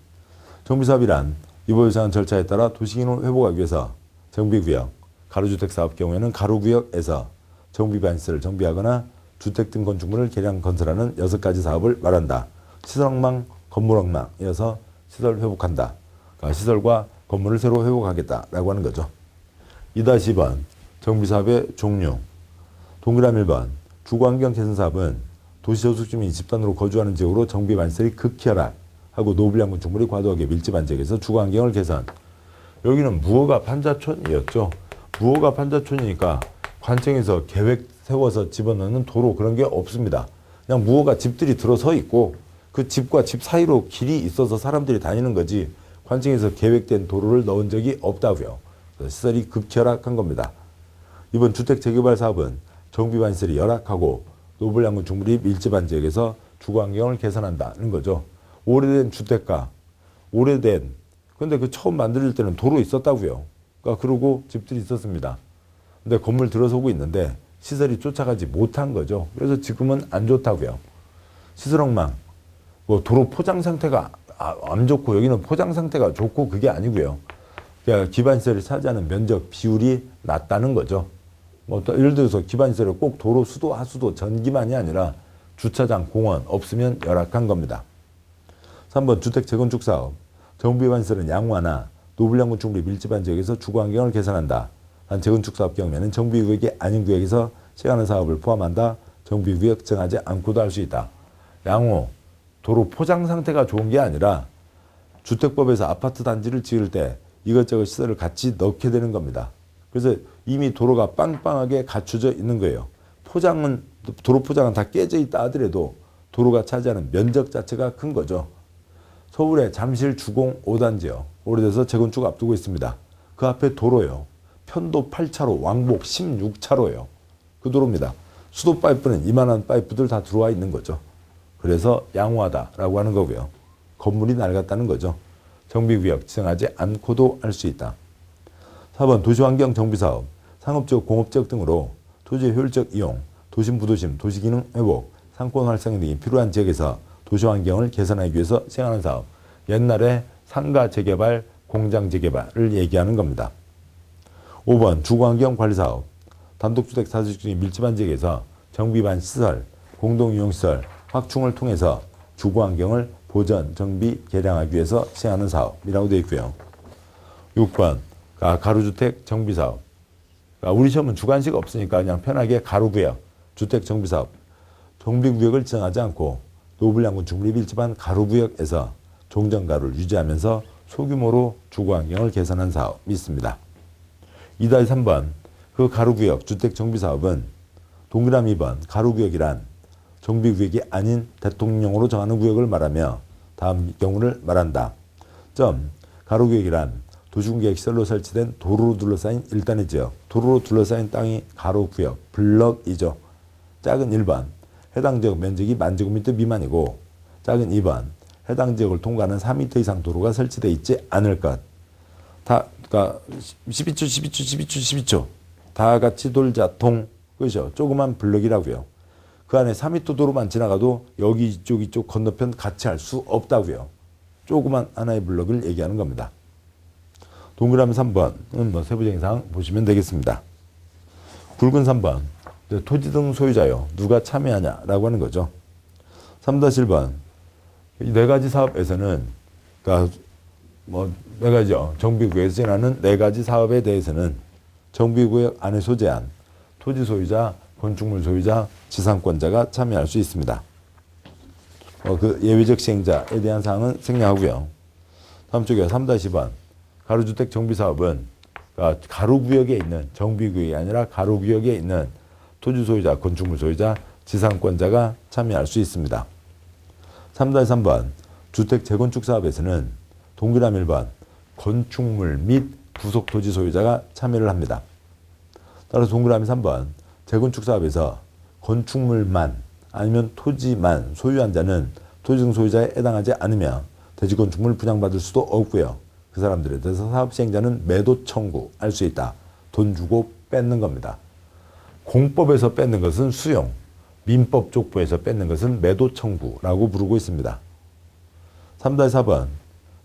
정비사업이란 이번 요청한 절차에 따라 도시기능을 회복하기 위해서 정비구역, 가로주택 사업 경우에는 가로구역에서 정비반시설을 정비하거나 주택 등 건축물을 개량 건설하는 6가지 사업을 말한다. 시설엉망, 건물엉망이어서 시설 회복한다. 시설과 건물을 새로 회복하겠다라고 하는 거죠. 2-2번, 정비사업의 종류. 동그라미 1번, 주거환경 개선사업은 도시저속 주민이 집단으로 거주하는 지역으로 정비반시설이 극히 열악하고 노블량 건축물이 과도하게 밀집한 지역에서 주거환경을 개선. 여기는 무허가 판자촌이었죠. 무허가 판자촌이니까 관청에서 계획 세워서 집어넣는 도로 그런 게 없습니다. 그냥 무허가 집들이 들어서 있고 그 집과 집 사이로 길이 있어서 사람들이 다니는 거지 관청에서 계획된 도로를 넣은 적이 없다고요. 시설이 극히 열악한 겁니다. 이번 주택 재개발 사업은 정비반 시설이 열악하고 노블량 건축물이 밀집한 지역에서 주거환경을 개선한다는 거죠. 오래된 주택가, 근데 그 처음 만들 때는 도로 있었다고요. 그러고 집들이 있었습니다. 근데 건물 들어서고 있는데 시설이 쫓아가지 못한 거죠. 그래서 지금은 안 좋다고요. 시설엉망, 도로 포장 상태가 안 좋고 여기는 포장 상태가 좋고 그게 아니고요. 그러니까 기반시설이 차지하는 면적 비율이 낮다는 거죠. 예를 들어서 기반시설이 꼭 도로, 수도, 하수도, 전기만이 아니라 주차장, 공원 없으면 열악한 겁니다. 3번 주택 재건축 사업. 정비반시설은 양화나 노블량 건축물이 밀집한 지역에서 주거환경을 개선한다. 한 재건축 사업 경우에는 정비구역이 아닌 구역에서 시행하는 사업을 포함한다. 정비구역 정하지 않고도 할 수 있다. 양호, 도로 포장 상태가 좋은 게 아니라 주택법에서 아파트 단지를 지을 때 이것저것 시설을 같이 넣게 되는 겁니다. 그래서 이미 도로가 빵빵하게 갖춰져 있는 거예요. 도로 포장은 다 깨져 있다 하더라도 도로가 차지하는 면적 자체가 큰 거죠. 서울의 잠실 주공 5단지요. 오래돼서 재건축 앞두고 있습니다. 그 앞에 도로요. 편도 8차로, 왕복 16차로예요. 그 도로입니다. 수도 파이프는 이만한 파이프들 다 들어와 있는 거죠. 그래서 양호하다라고 하는 거고요. 건물이 낡았다는 거죠. 정비구역 지정하지 않고도 할 수 있다. 4번 도시환경 정비사업, 상업지역, 공업지역 등으로 토지의 효율적 이용, 도심, 부도심, 도시기능 회복, 상권 활성 등이 필요한 지역에서 도시환경을 개선하기 위해서 시행하는 사업. 옛날에 상가 재개발, 공장 재개발을 얘기하는 겁니다. 5번 주거환경 관리사업, 단독주택, 다주택 등이 밀집한 지역에서 정비반 시설, 공동이용시설, 확충을 통해서 주거 환경을 보전, 정비, 개량하기 위해서 시행하는 사업이라고 되어 있고요. 6번 가로주택 정비사업. 우리 시험은 주관식 없으니까 그냥 편하게 가로구역, 주택 정비사업. 정비구역을 지정하지 않고 노블양군 중립 일집한 가로구역에서 종전가로를 유지하면서 소규모로 주거 환경을 개선한 사업이 있습니다. 2-3번 그 가로구역 주택 정비사업은 동그라미 2번 가로구역이란 정비구역이 아닌 대통령령으로 정하는 구역을 말하며 다음 경우를 말한다. 가로구역이란 도시군계획 시설로 설치된 도로로 둘러싸인 일단의 지역, 도로로 둘러싸인 땅이 가로구역, 블럭이죠. 작은 1번 해당 지역 면적이 10,000제곱미터 미만이고 작은 2번 해당 지역을 통과하는 4m 이상 도로가 설치되어 있지 않을 것. 그러니까 12초 다 같이 돌자 통. 그죠? 조그만 블럭이라고요. 그 안에 4m 도로만 지나가도 여기 이쪽 건너편 같이 할 수 없다고요. 조그만 하나의 블럭을 얘기하는 겁니다. 동그라미 3번은 세부적인 사항 보시면 되겠습니다. 굵은 3번 토지 등 소유자요. 누가 참여하냐라고 하는 거죠. 3-1번 이 네 가지 사업에서는 그러니까 네 가지요. 정비구역에서 진행하는 네 가지 사업에 대해서는 정비구역 안에 소재한 토지 소유자, 건축물 소유자, 지상권자가 참여할 수 있습니다. 그 예외적 시행자에 대한 사항은 생략하고요. 다음 쪽에 3-2번 가로주택 정비사업은 가로구역에 있는 정비구역이 아니라 가로구역에 있는 토지 소유자, 건축물 소유자, 지상권자가 참여할 수 있습니다. 3-3번 주택 재건축 사업에서는 동그라미 1번 건축물 및 부속 토지 소유자가 참여를 합니다. 따라서 동그라미 3번 재건축 사업에서 건축물만 아니면 토지만 소유한 자는 토지 등 소유자에 해당하지 않으며 대지 건축물 분양받을 수도 없고요. 그 사람들에 대해서 사업 시행자는 매도 청구할 수 있다. 돈 주고 뺏는 겁니다. 공법에서 뺏는 것은 수용, 민법 족보에서 뺏는 것은 매도 청구라고 부르고 있습니다. 3-4번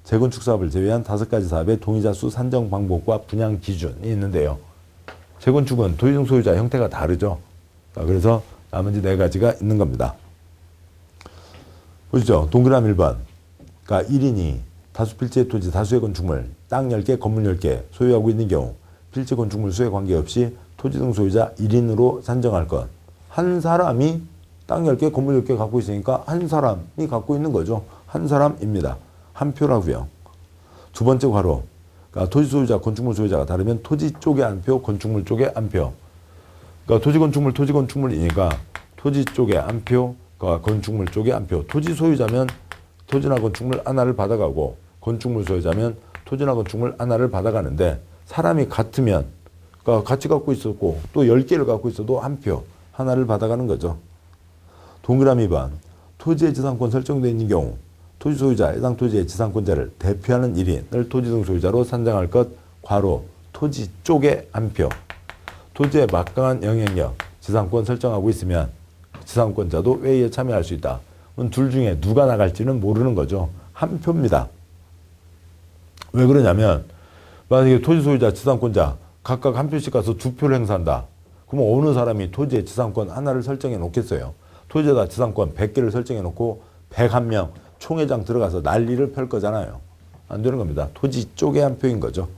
재건축 사업을 제외한 5가지 사업의 동의자 수 산정 방법과 분양 기준이 있는데요. 재건축은 토지 등 소유자 형태가 다르죠. 그래서 나머지 4가지가 있는 겁니다. 보시죠. 동그라미 1번. 그러니까 1인이 다수 필지의 토지, 다수의 건축물, 땅 10개, 건물 10개 소유하고 있는 경우 필지 건축물 수에 관계없이 토지 등 소유자 1인으로 산정할 것. 한 사람이 땅 10개, 건물 10개 갖고 있으니까 한 사람이 갖고 있는 거죠. 한 사람입니다. 한 표라고요. 두 번째 괄호. 그러니까 토지 소유자, 건축물 소유자가 다르면 토지 쪽에 한 표, 건축물 쪽에 한 표. 그러니까 토지 건축물이니까 토지 쪽에 한 표, 건축물 쪽에 한 표. 토지 소유자면 토지나 건축물 하나를 받아가고 건축물 소유자면 토지나 건축물 하나를 받아가는데 사람이 같으면 그러니까 같이 갖고 있었고 또 10개를 갖고 있어도 한 표, 하나를 받아가는 거죠. 동그라미 2번. 토지의 지상권 설정되어 있는 경우 토지 소유자, 해당 토지의 지상권자를 대표하는 1인을 토지 등 소유자로 산정할 것, 괄호, 토지 쪽에 한 표. 토지의 막강한 영향력, 지상권 설정하고 있으면 지상권자도 회의에 참여할 수 있다. 둘 중에 누가 나갈지는 모르는 거죠. 한 표입니다. 왜 그러냐면 만약에 토지 소유자, 지상권자 각각 한 표씩 가서 2표를 행사한다. 그러면 어느 사람이 토지의 지상권 하나를 설정해 놓겠어요. 토지에다 지상권 100개를 설정해 놓고 101명 총회장 들어가서 난리를 펼 거잖아요. 안 되는 겁니다. 토지 쪽에 한 표인 거죠.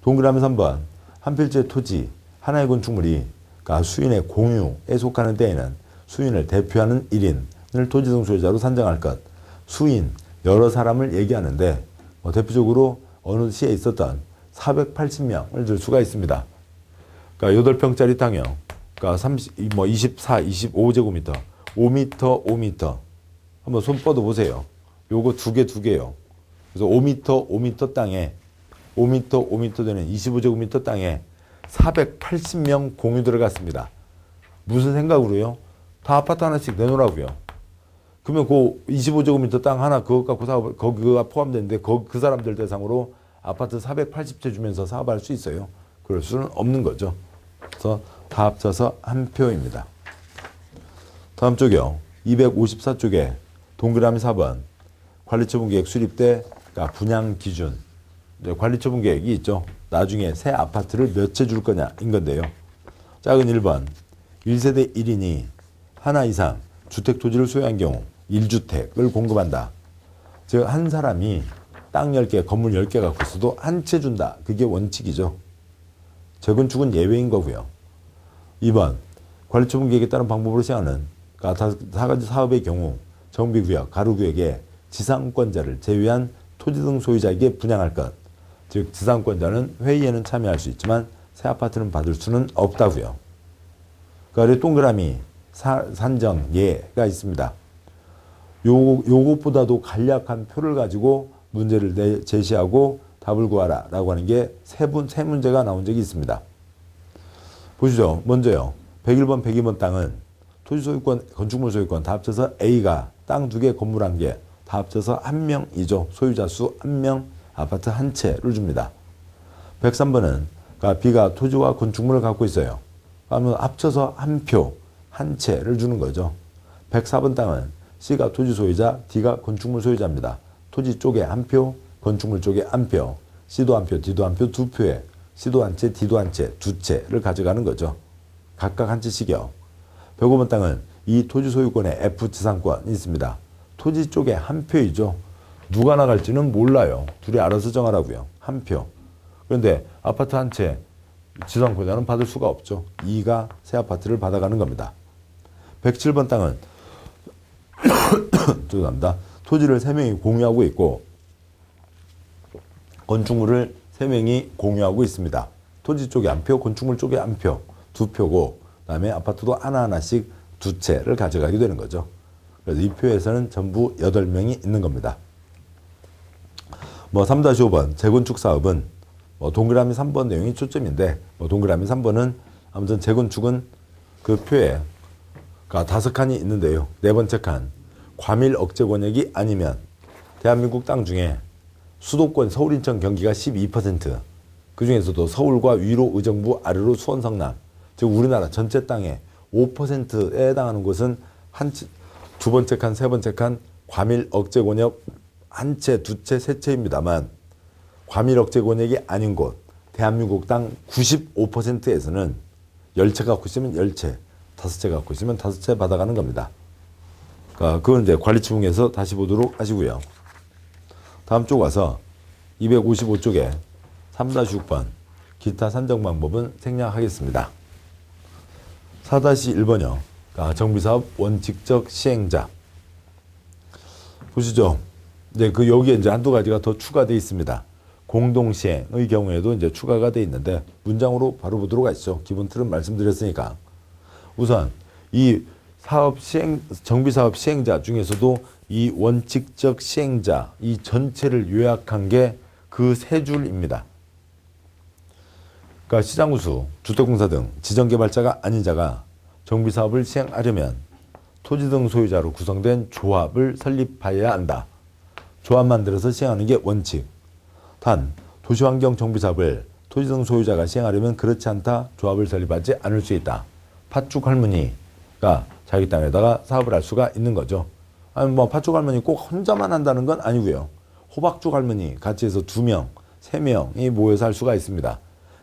동그라미 3번. 한 필지의 토지, 하나의 건축물이 그러니까 수인의 공유에 속하는 때에는 수인을 대표하는 1인을 토지 등 소유자로 산정할 것. 수인, 여러 사람을 얘기하는데 대표적으로 어느 시에 있었던 480명을 들 수가 있습니다. 그러니까 8평짜리 땅이요. 그러니까 24, 25제곱미터, 5m. 한번 손 뻗어 보세요. 요거 두 개요. 그래서 5m 땅에 5m 되는 25제곱미터 땅에 480명 공유 들어갔습니다. 무슨 생각으로요? 다 아파트 하나씩 내놓으라고요. 그러면 그 25제곱미터 땅 하나 그것 갖고 사업, 거기가 포함되는데 그 사람들 대상으로 아파트 480채 주면서 사업할 수 있어요? 그럴 수는 없는 거죠. 그래서 다 합쳐서 한 표입니다. 다음 쪽이요. 254쪽에 동그라미 4번. 관리처분계획 수립 때 그러니까 분양 기준. 관리처분계획이 있죠. 나중에 새 아파트를 몇 채 줄 거냐인 건데요. 작은 1번. 1세대 1인이 하나 이상 주택 토지를 소유한 경우 1주택을 공급한다. 즉 한 사람이 땅 10개, 건물 10개 갖고 있어도 한 채 준다. 그게 원칙이죠. 재건축은 예외인 거고요. 2번 관리처분 계획에 따른 방법으로 시행하는 4가지 사업의 경우 정비구역, 가로구역에 지상권자를 제외한 토지 등 소유자에게 분양할 것. 즉 지상권자는 회의에는 참여할 수 있지만 새 아파트는 받을 수는 없다고요. 그러니까 동그라미 산정예가 있습니다. 요것보다도 간략한 표를 가지고 문제를 제시하고 답을 구하라 라고 하는 게 세 문제가 나온 적이 있습니다. 보시죠. 먼저요. 101번, 102번 땅은 토지 소유권, 건축물 소유권 다 합쳐서 A가 땅 2개, 건물 1개 다 합쳐서 1명이죠. 소유자 수 1명, 아파트 한 채를 줍니다. 103번은 B가 토지와 건축물을 갖고 있어요. 그러면 합쳐서 한 표, 한 채를 주는 거죠. 104번 땅은 C가 토지 소유자, D가 건축물 소유자입니다. 토지 쪽에 한 표, 건축물 쪽에 한 표, C도 한 표, D도 한 표, 두 표에 C도 한 채, D도 한 채, 두 채를 가져가는 거죠. 각각 한 채씩이요. 105번 땅은 이 토지 소유권에 F 지상권이 있습니다. 토지 쪽에 한 표이죠. 누가 나갈지는 몰라요. 둘이 알아서 정하라고요. 한 표. 그런데 아파트 한 채 지상권자는 받을 수가 없죠. 2가 새 아파트를 받아가는 겁니다. 107번 땅은 죄송합니다. 토지를 3명이 공유하고 있고 건축물을 3명이 공유하고 있습니다. 토지 쪽에 한 표, 건축물 쪽에 한 표, 두 표고 그다음에 아파트도 하나하나씩 두 채를 가져가게 되는 거죠. 그래서 이 표에서는 전부 8명이 있는 겁니다. 3-5번 재건축 사업은 동그라미 3번 내용이 초점인데 동그라미 3번은 아무튼 재건축은 그 표에 5칸이 있는데요. 네 번째 칸 과밀 억제 권역이 아니면 대한민국 땅 중에 수도권 서울, 인천, 경기가 12%, 그 중에서도 서울과 위로 의정부, 아래로 수원, 성남, 즉 우리나라 전체 땅의 5%에 해당하는 곳은 두 번째 칸, 세 번째 칸 과밀 억제 권역 한 채, 두 채, 세 채입니다만 과밀 억제 권역이 아닌 곳 대한민국 땅 95%에서는 10채 갖고 있으면 10채, 5채 갖고 있으면 5채 받아가는 겁니다. 그건 이제 관리처분에서 다시 보도록 하시고요. 다음 쪽 와서 255쪽에 3-6번 기타 산정 방법은 생략하겠습니다. 4-1번이요. 정비사업 원칙적 시행자. 보시죠. 이제 여기에 이제 한두 가지가 더 추가되어 있습니다. 공동시행의 경우에도 이제 추가가 되어 있는데 문장으로 바로 보도록 하시죠. 기본 틀은 말씀드렸으니까. 우선 이 정비사업 시행자 중에서도 이 원칙적 시행자 이 전체를 요약한 게 그 세 줄입니다. 그러니까 시장우수, 주택공사 등 지정개발자가 아닌 자가 정비사업을 시행하려면 토지 등 소유자로 구성된 조합을 설립하여야 한다. 조합 만들어서 시행하는 게 원칙. 단 도시환경 정비사업을 토지 등 소유자가 시행하려면 그렇지 않다. 조합을 설립하지 않을 수 있다. 팥죽 할머니가 자기 땅에다가 사업을 할 수가 있는 거죠. 아니 팥죽 할머니 꼭 혼자만 한다는 건 아니고요. 호박죽 할머니 같이 해서 2명, 3명이 모여서 할 수가 있습니다.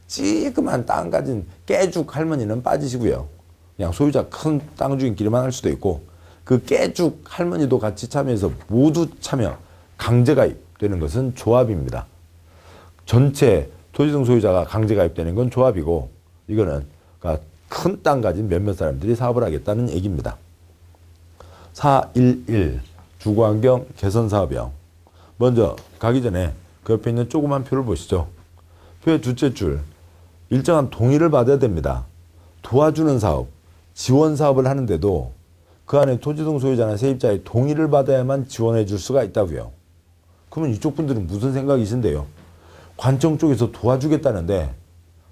찌그만 땅 가진 깨죽 할머니는 빠지시고요. 그냥 소유자 큰 땅 주인끼리만 할 수도 있고 그 깨죽 할머니도 같이 참여해서 모두 참여, 강제 가입되는 것은 조합입니다. 전체 토지 등 소유자가 강제 가입되는 건 조합이고 이거는 큰 땅 가진 몇몇 사람들이 사업을 하겠다는 얘기입니다. 4.11 주거환경 개선 사업이요. 먼저 가기 전에 그 옆에 있는 조그만 표를 보시죠. 표의 둘째 줄 일정한 동의를 받아야 됩니다. 도와주는 사업, 지원 사업을 하는데도 그 안에 토지 등 소유자나 세입자의 동의를 받아야만 지원해 줄 수가 있다고요. 그러면 이쪽 분들은 무슨 생각이신데요? 관청 쪽에서 도와주겠다는데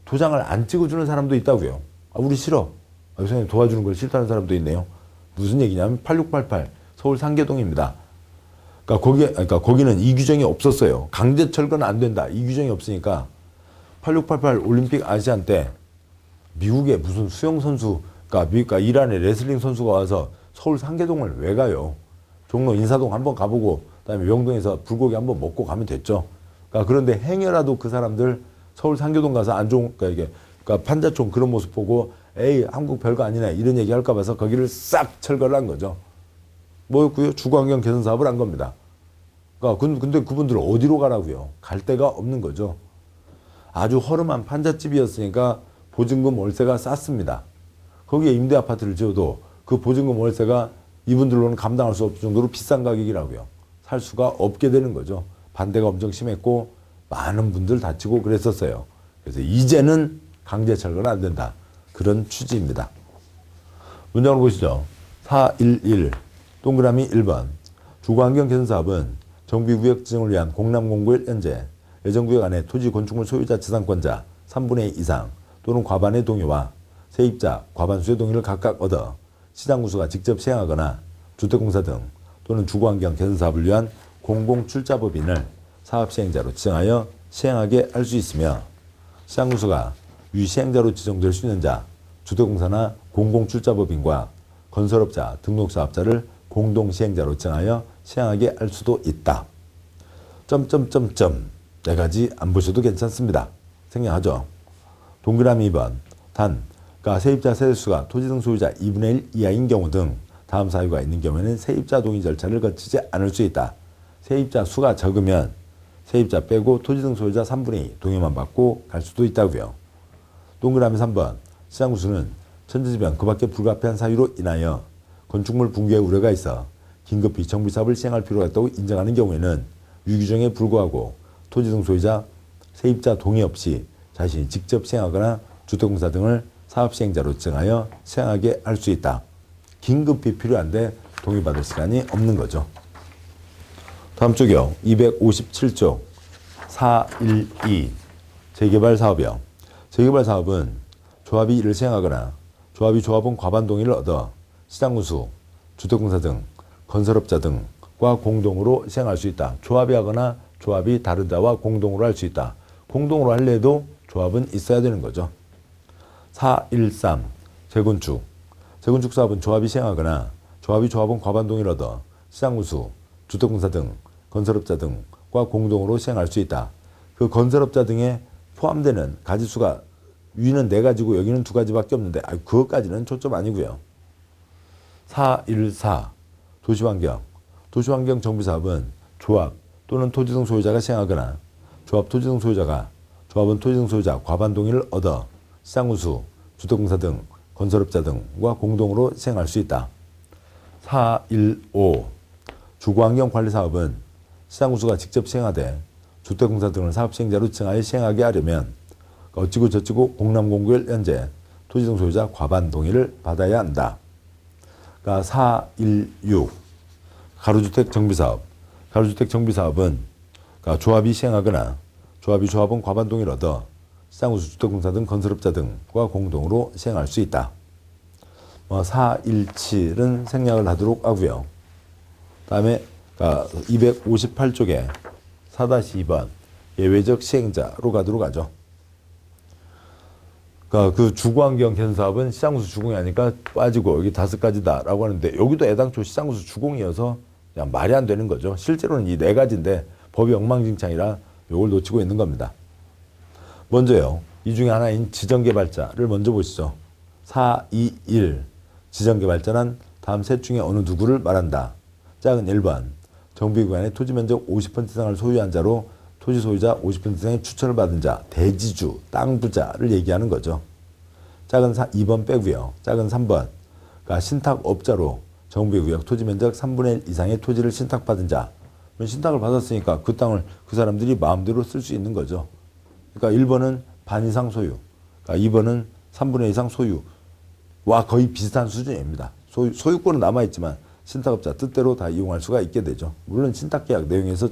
도장을 안 찍어주는 사람도 있다고요. 우리 싫어. 선생님 도와주는 걸 싫다는 사람도 있네요. 무슨 얘기냐면 8688 서울 상계동입니다. 그러니까 거기는 이 규정이 없었어요. 강제 철거는 안 된다. 이 규정이 없으니까 8688 올림픽 아시안 때 미국에 무슨 수영 선수, 그러니까 이란의 레슬링 선수가 와서 서울 상계동을 왜 가요? 종로 인사동 한번 가보고 그다음에 명동에서 불고기 한번 먹고 가면 됐죠. 그런데 행여라도 그 사람들 서울 상계동 가서 안 좋은 판자촌 그런 모습 보고 에이 한국 별거 아니네 이런 얘기 할까 봐서 거기를 싹 철거를 한 거죠. 뭐였고요? 주거환경 개선 사업을 한 겁니다. 그러니까 근데 그분들은 어디로 가라고요? 갈 데가 없는 거죠. 아주 허름한 판잣집이었으니까 보증금 월세가 쌌습니다. 거기에 임대 아파트를 지어도 그 보증금 월세가 이분들로는 감당할 수 없을 정도로 비싼 가격이라고요. 살 수가 없게 되는 거죠. 반대가 엄청 심했고 많은 분들 다치고 그랬었어요. 그래서 이제는 강제 철거는 안 된다. 그런 취지입니다. 문장을 보시죠. 411 동그라미 1번 주거환경 개선 사업은 정비구역 지정을 위한 공람공고일 현재 예정구역 안에 토지 건축물 소유자 지상권자 3분의 2 이상 또는 과반의 동의와 세입자 과반수의 동의를 각각 얻어 시장구수가 직접 시행하거나 주택공사 등 또는 주거환경 개선 사업을 위한 공공출자법인을 사업시행자로 지정하여 시행하게 할 수 있으며 시장구수가 유시행자로 지정될 수 있는 자 주택공사나 공공출자법인과 건설업자 등록사업자를 공동시행자로 지정하여 시행하게 할 수도 있다. 네 가지 안 보셔도 괜찮습니다. 생략하죠. 동그라미 2번 그러니까 세입자 세대수가 토지 등 소유자 2분의 1 이하인 경우 등 다음 사유가 있는 경우에는 세입자 동의 절차를 거치지 않을 수 있다. 세입자 수가 적으면 세입자 빼고 토지 등 소유자 3분의 2 동의만 받고 갈 수도 있다고요. 동그라미 3번 시장구수는 천재지변 그 밖에 불가피한 사유로 인하여 건축물 붕괴의 우려가 있어 긴급히 정비사업을 시행할 필요가 있다고 인정하는 경우에는 유규정에 불구하고 토지 등 소유자 세입자 동의 없이 자신이 직접 시행하거나 주택공사 등을 사업시행자로 지정하여 시행하게 할 수 있다. 긴급히 필요한데 동의받을 시간이 없는 거죠. 다음 쪽이요. 257쪽 412 재개발 사업이요. 재개발 사업은 조합이 이를 시행하거나 조합이 조합원 과반 동의를 얻어 시장구수, 주택공사 등 건설업자 등과 공동으로 시행할 수 있다. 조합이 하거나 조합이 다른 자와 공동으로 할 수 있다. 공동으로 할래도 조합은 있어야 되는 거죠. 413 재건축 재건축 사업은 조합이 시행하거나 조합이 조합원 과반 동의를 얻어 시장구수, 주택공사 등 건설업자 등과 공동으로 시행할 수 있다. 그 건설업자 등에 포함되는 가지수가 위는 4가지고 여기는 2가지밖에 없는데 그것까지는 초점 아니고요. 414 도시환경 도시환경 정비사업은 조합 또는 토지 등 소유자가 시행하거나 조합 토지 등 소유자가 조합은 토지 등 소유자 과반 동의를 얻어 시장구수, 주택공사 등 건설업자 등과 공동으로 시행할 수 있다. 415 주거환경관리사업은 시장구수가 직접 시행하되 주택공사 등을 사업시행자로 지정하여 시행하게 하려면 어찌고 저찌고 공람공고일 현재 토지 등 소유자 과반 동의를 받아야 한다. 그러니까 416 가로주택 정비사업 가로주택 정비사업은 그러니까 조합이 시행하거나 조합이 조합원 과반 동의를 얻어 시장구수, 주택공사 등 건설업자 등과 공동으로 시행할 수 있다. 417은 생략을 하도록 하고요. 다음에 258쪽에 4-2번 예외적 시행자로 가도록 하죠. 그러니까 그 주거환경 개선 사업은 시장구수 주공이 아니까 빠지고 여기 5가지다라고 하는데 여기도 애당초 시장구수 주공이어서 그냥 말이 안 되는 거죠. 실제로는 이 4가지인데 법이 엉망진창이라 이걸 놓치고 있는 겁니다. 먼저요. 이 중에 하나인 지정개발자를 먼저 보시죠. 421 지정개발자는 다음 셋 중에 어느 누구를 말한다. 짝은 1번 정비구간의 토지면적 50% 이상을 소유한 자로 토지 소유자 50% 이상의 추천을 받은 자, 대지주, 땅 부자를 얘기하는 거죠. 짝은 2번 빼고요. 짝은 3번 그러니까 신탁업자로 정비구역 토지면적 3분의 1 이상의 토지를 신탁받은 자. 신탁을 받았으니까 그 땅을 그 사람들이 마음대로 쓸 수 있는 거죠. 그러니까 1번은 반 이상 소유, 그러니까 2번은 3분의 2 이상 소유와 거의 비슷한 수준입니다. 소유권은 남아있지만 신탁업자 뜻대로 다 이용할 수가 있게 되죠. 물론 신탁계약 내용에서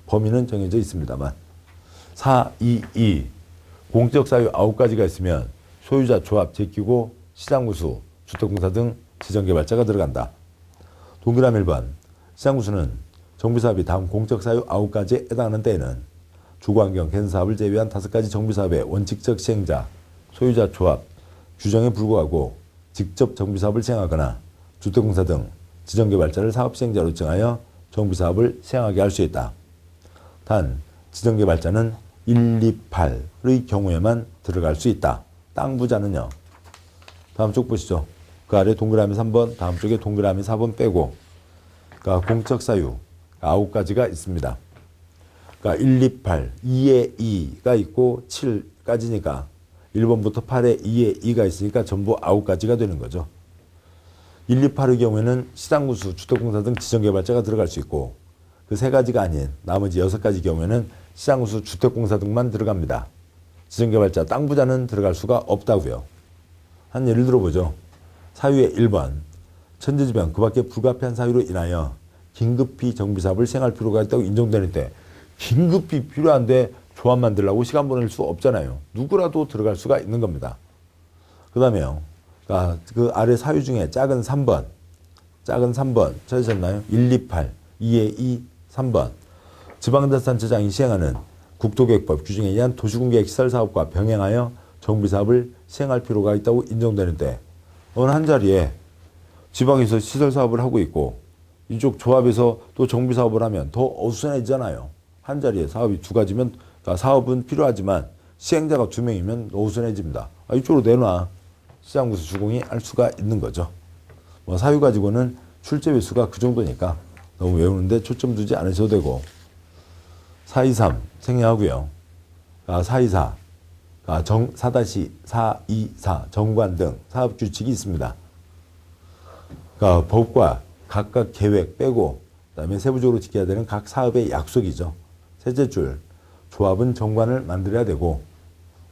범위는 정해져 있습니다만. 422 공적 사유 9가지가 있으면 소유자 조합 제끼고 시장구수, 주택공사 등 지정개발자가 들어간다. 동그라미 1번 시장구수는 정비사업이 다음 공적 사유 9가지에 해당하는 때에는 주거환경 개선 사업을 제외한 5가지 정비사업의 원칙적 시행자, 소유자 조합, 규정에 불구하고 직접 정비사업을 시행하거나 주택공사 등 지정개발자를 사업시행자로 지정하여 정비사업을 시행하게 할 수 있다. 단 지정개발자는 128의 경우에만 들어갈 수 있다. 땅 부자는요. 다음 쪽 보시죠. 그 아래 동그라미 3번, 다음 쪽에 동그라미 4번 빼고 그러니까 공적 사유 9가지가 있습니다. 그러니까 1, 2, 8, 2에 2가 있고 7까지니까 1번부터 8에 2에 2가 있으니까 전부 9가지가 되는 거죠. 1, 2, 8의 경우에는 시장군수, 주택공사 등 지정개발자가 들어갈 수 있고 그 3가지가 아닌 나머지 6가지 경우에는 시장군수, 주택공사 등만 들어갑니다. 지정개발자, 땅 부자는 들어갈 수가 없다고요. 한 예를 들어보죠. 사유의 1번 천재지변 그 밖에 불가피한 사유로 인하여 긴급히 정비사업을 시행할 필요가 있다고 인정되는 때 긴급히 필요한데 조합 만들려고 시간 보낼 수 없잖아요. 누구라도 들어갈 수가 있는 겁니다. 그 다음에요. 그 아래 사유 중에 작은 3번 찾으셨나요? 1, 2, 8, 2에 2, 3번 지방자치단체장이 시행하는 국토계획법 규정에 의한 도시군계획 시설사업과 병행하여 정비사업을 시행할 필요가 있다고 인정되는 때 어느 한 자리에 지방에서 시설사업을 하고 있고 이쪽 조합에서 또 정비사업을 하면 더 어수선해지잖아요. 한 자리에 사업이 2가지면 사업은 필요하지만 시행자가 2명이면 어수선해집니다. 이쪽으로 내놔. 시장군수 주공이 할 수가 있는 거죠. 뭐 사유 가지고는 출제 횟수가 그 정도니까 너무 외우는데 초점 두지 않으셔도 되고 423 생략하고요. 424 4-424 정관 등 사업규칙이 있습니다. 그러니까 법과 각각 계획 빼고 그다음에 세부적으로 지켜야 되는 각 사업의 약속이죠. 셋째 줄 조합은 정관을 만들어야 되고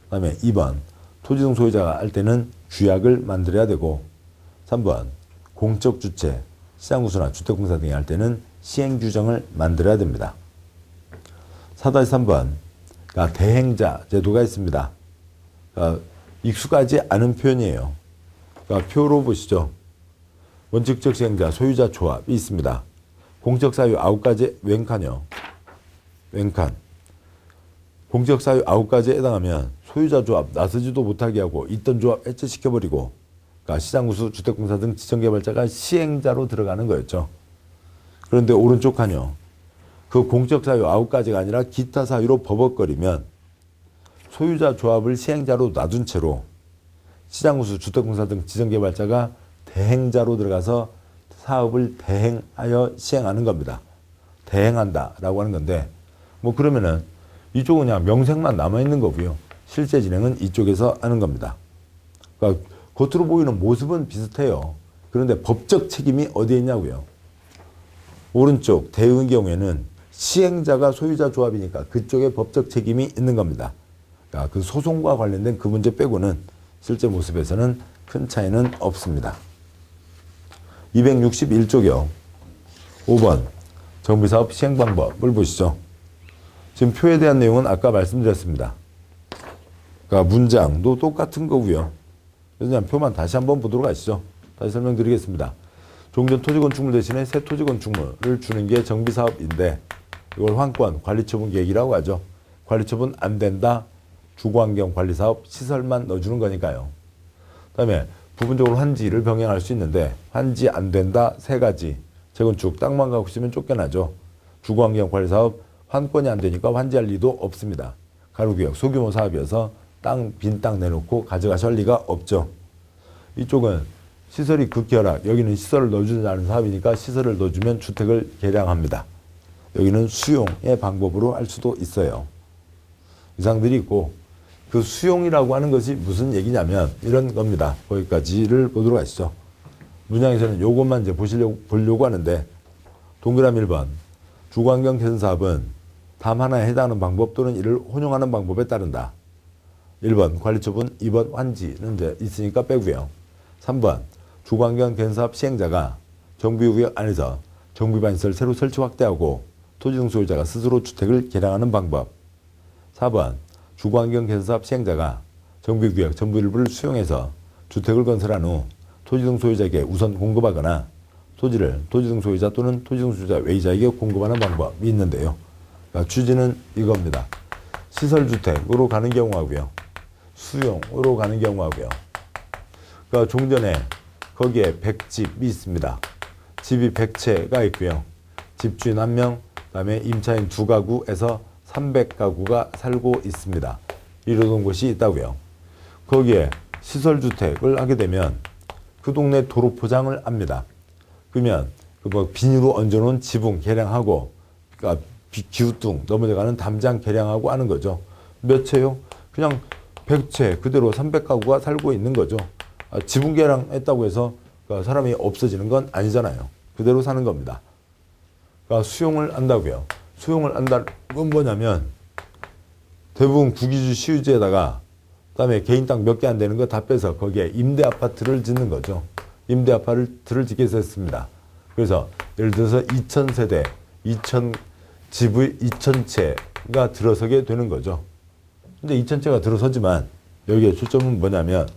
그다음에 2번 토지 등 소유자가 할 때는 규약을 만들어야 되고 3번 공적 주체, 시장군수나 주택공사 등이 할 때는 시행규정을 만들어야 됩니다. 4-3번 대행자 제도가 있습니다. 익숙하지 않은 표현이에요. 표로 보시죠. 원칙적 시행자, 소유자 조합이 있습니다. 공적 사유 9가지 왼칸이요. 왼칸. 공적 사유 9가지에 해당하면 소유자 조합 나서지도 못하게 하고 있던 조합 해체시켜버리고 시장군수, 주택공사 등 지정개발자가 시행자로 들어가는 거였죠. 그런데 오른쪽 칸이요. 그 공적 사유 9가지가 아니라 기타 사유로 버벅거리면 소유자 조합을 시행자로 놔둔 채로 시장군수, 주택공사 등 지정개발자가 대행자로 들어가서 사업을 대행하여 시행하는 겁니다. 대행한다라고 하는 건데 뭐 그러면은 이쪽은 그냥 명색만 남아있는 거고요. 실제 진행은 이쪽에서 하는 겁니다. 그러니까 겉으로 보이는 모습은 비슷해요. 그런데 법적 책임이 어디에 있냐고요. 오른쪽 대응의 경우에는 시행자가 소유자 조합이니까 그쪽에 법적 책임이 있는 겁니다. 그러니까 그 소송과 관련된 그 문제 빼고는 실제 모습에서는 큰 차이는 없습니다. 261쪽이요. 5번 정비사업 시행방법을 보시죠. 지금 표에 대한 내용은 아까 말씀드렸습니다. 그러니까 문장도 똑같은 거고요. 그래서 그냥 표만 다시 한번 보도록 하시죠. 다시 설명드리겠습니다. 종전 토지건축물 대신에 새 토지건축물을 주는 게 정비사업인데 이걸 환권, 관리처분 계획이라고 하죠. 관리처분 안 된다. 주거환경관리사업 시설만 넣어주는 거니까요. 그 다음에 부분적으로 환지를 병행할 수 있는데 환지 안 된다. 3가지. 재건축 땅만 갖고 있으면 쫓겨나죠. 주거환경관리사업 환권이 안 되니까 환지할 리도 없습니다. 가로구역 소규모 사업이어서 빈 땅 내놓고 가져가실 리가 없죠. 이쪽은 시설이 극혈학, 여기는 시설을 넣어주지 않은 사업이니까 시설을 넣어주면 주택을 개량합니다. 여기는 수용의 방법으로 할 수도 있어요. 이상들이 있고 그 수용이라고 하는 것이 무슨 얘기냐면 이런 겁니다. 거기까지를 보도록 하시죠. 문장에서는 요것만 이제 보려고 하는데 동그라미 1번 주거환경 개선 사업은 다음 하나에 해당하는 방법 또는 이를 혼용하는 방법에 따른다. 1번 관리처분, 2번 환지는 이제 있으니까 빼고요. 3번 주거환경 개선 사업 시행자가 정비구역 안에서 정비반시설 새로 설치 확대하고 토지 등 소유자가 스스로 주택을 개량하는 방법. 4번 주거환경 개선 사업 시행자가 정비구역 전부 일부를 수용해서 주택을 건설한 후 토지 등 소유자에게 우선 공급하거나 토지를 토지 등 소유자 또는 토지 등 소유자 외의자에게 공급하는 방법이 있는데요. 그러니까 취지는 이겁니다. 시설주택으로 가는 경우하고요. 수용으로 가는 경우하고요. 그러니까 종전에 거기에 100집이 있습니다. 집이 100채가 있고요. 집주인 1명, 그다음에 임차인 2가구에서 300가구가 살고 있습니다. 이러던 곳이 있다고요. 거기에 시설주택을 하게 되면 그 동네 도로 포장을 합니다. 그러면 뭐 비닐로 얹어놓은 지붕 개량하고, 그러니까 기우뚱 넘어져가는 담장 개량하고 하는 거죠. 몇 채요? 그냥 100채 그대로 300가구가 살고 있는 거죠. 지붕 개량했다고 해서 그러니까 사람이 없어지는 건 아니잖아요. 그대로 사는 겁니다. 그러니까 수용을 한다고요. 수용을 한다는 건 뭐냐면 대부분 국유지 시유지에다가 그다음에 개인 땅 몇 개 안 되는 거 다 빼서 거기에 임대 아파트를 짓는 거죠. 임대 아파트를 짓게 됐습니다. 그래서 예를 들어서 2000세대, 2000집의 2000채가 들어서게 되는 거죠. 근데 2000채가 들어서지만 여기에 초점은 뭐냐면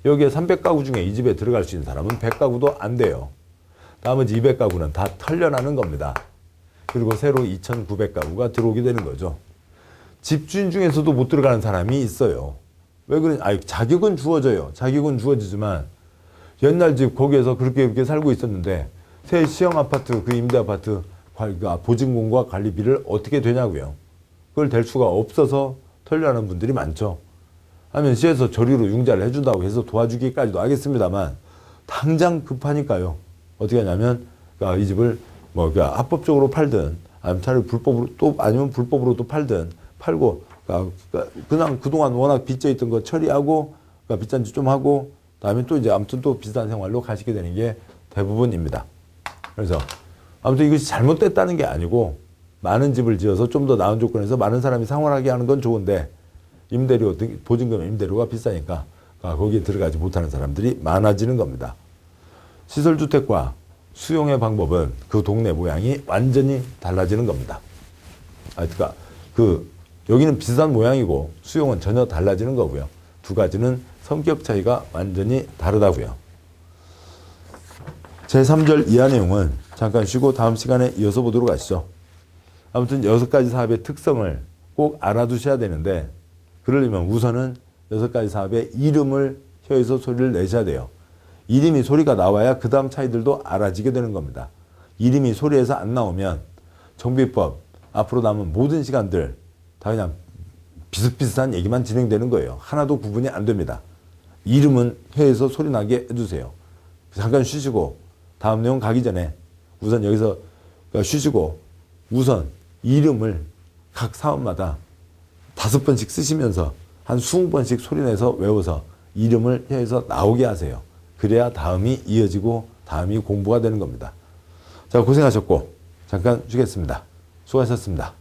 여기에 300가구 중에 이 집에 들어갈 수 있는 사람은 100가구도 안 돼요. 나머지 200가구는 다 털려나는 겁니다. 그리고 새로 2,900가구가 들어오게 되는 거죠. 집주인 중에서도 못 들어가는 사람이 있어요. 왜 그러냐? 자격은 주어져요. 자격은 주어지지만 옛날 집 거기에서 그렇게 살고 있었는데 새 시형 아파트 그 임대 아파트 보증금과 관리비를 어떻게 되냐고요. 그걸 댈 수가 없어서 털려나는 분들이 많죠. 하면 시에서 저리로 융자를 해준다고 해서 도와주기까지도 하겠습니다만 당장 급하니까요. 어떻게 하냐면 이 집을 뭐 합법적으로 팔든 아니면 차라리 불법으로 또 아니면 불법으로 또 팔든 팔고 그냥 그동안 워낙 빚져 있던 거 처리하고 빚잔치 좀 하고 그다음에 또 이제 아무튼 또 비슷한 생활로 가시게 되는 게 대부분입니다. 그래서 아무튼 이것이 잘못됐다는 게 아니고 많은 집을 지어서 좀 더 나은 조건에서 많은 사람이 생활하게 하는 건 좋은데 임대료 보증금 임대료가 비싸니까 거기에 들어가지 못하는 사람들이 많아지는 겁니다. 시설주택과 수용의 방법은 그 동네 모양이 완전히 달라지는 겁니다. 그러니까 여기는 비슷한 모양이고 수용은 전혀 달라지는 거고요. 두 가지는 성격 차이가 완전히 다르다고요. 제3절 이하 내용은 잠깐 쉬고 다음 시간에 이어서 보도록 하시죠. 아무튼 6가지 사업의 특성을 꼭 알아두셔야 되는데 그러려면 우선은 6가지 사업의 이름을 혀에서 소리를 내셔야 돼요. 이름이 소리가 나와야 그 다음 차이들도 알아지게 되는 겁니다. 이름이 소리에서 안 나오면 정비법 앞으로 남은 모든 시간들 다 그냥 비슷비슷한 얘기만 진행되는 거예요. 하나도 구분이 안 됩니다. 이름은 혀에서 소리 나게 해주세요. 잠깐 쉬시고 다음 내용 가기 전에 우선 여기서 쉬시고 우선 이름을 각 사업마다 5번씩 쓰시면서 한 20번씩 소리내서 외워서 이름을 혀에서 나오게 하세요. 그래야 다음이 이어지고 다음이 공부가 되는 겁니다. 자, 고생하셨고 잠깐 쉬겠습니다. 수고하셨습니다.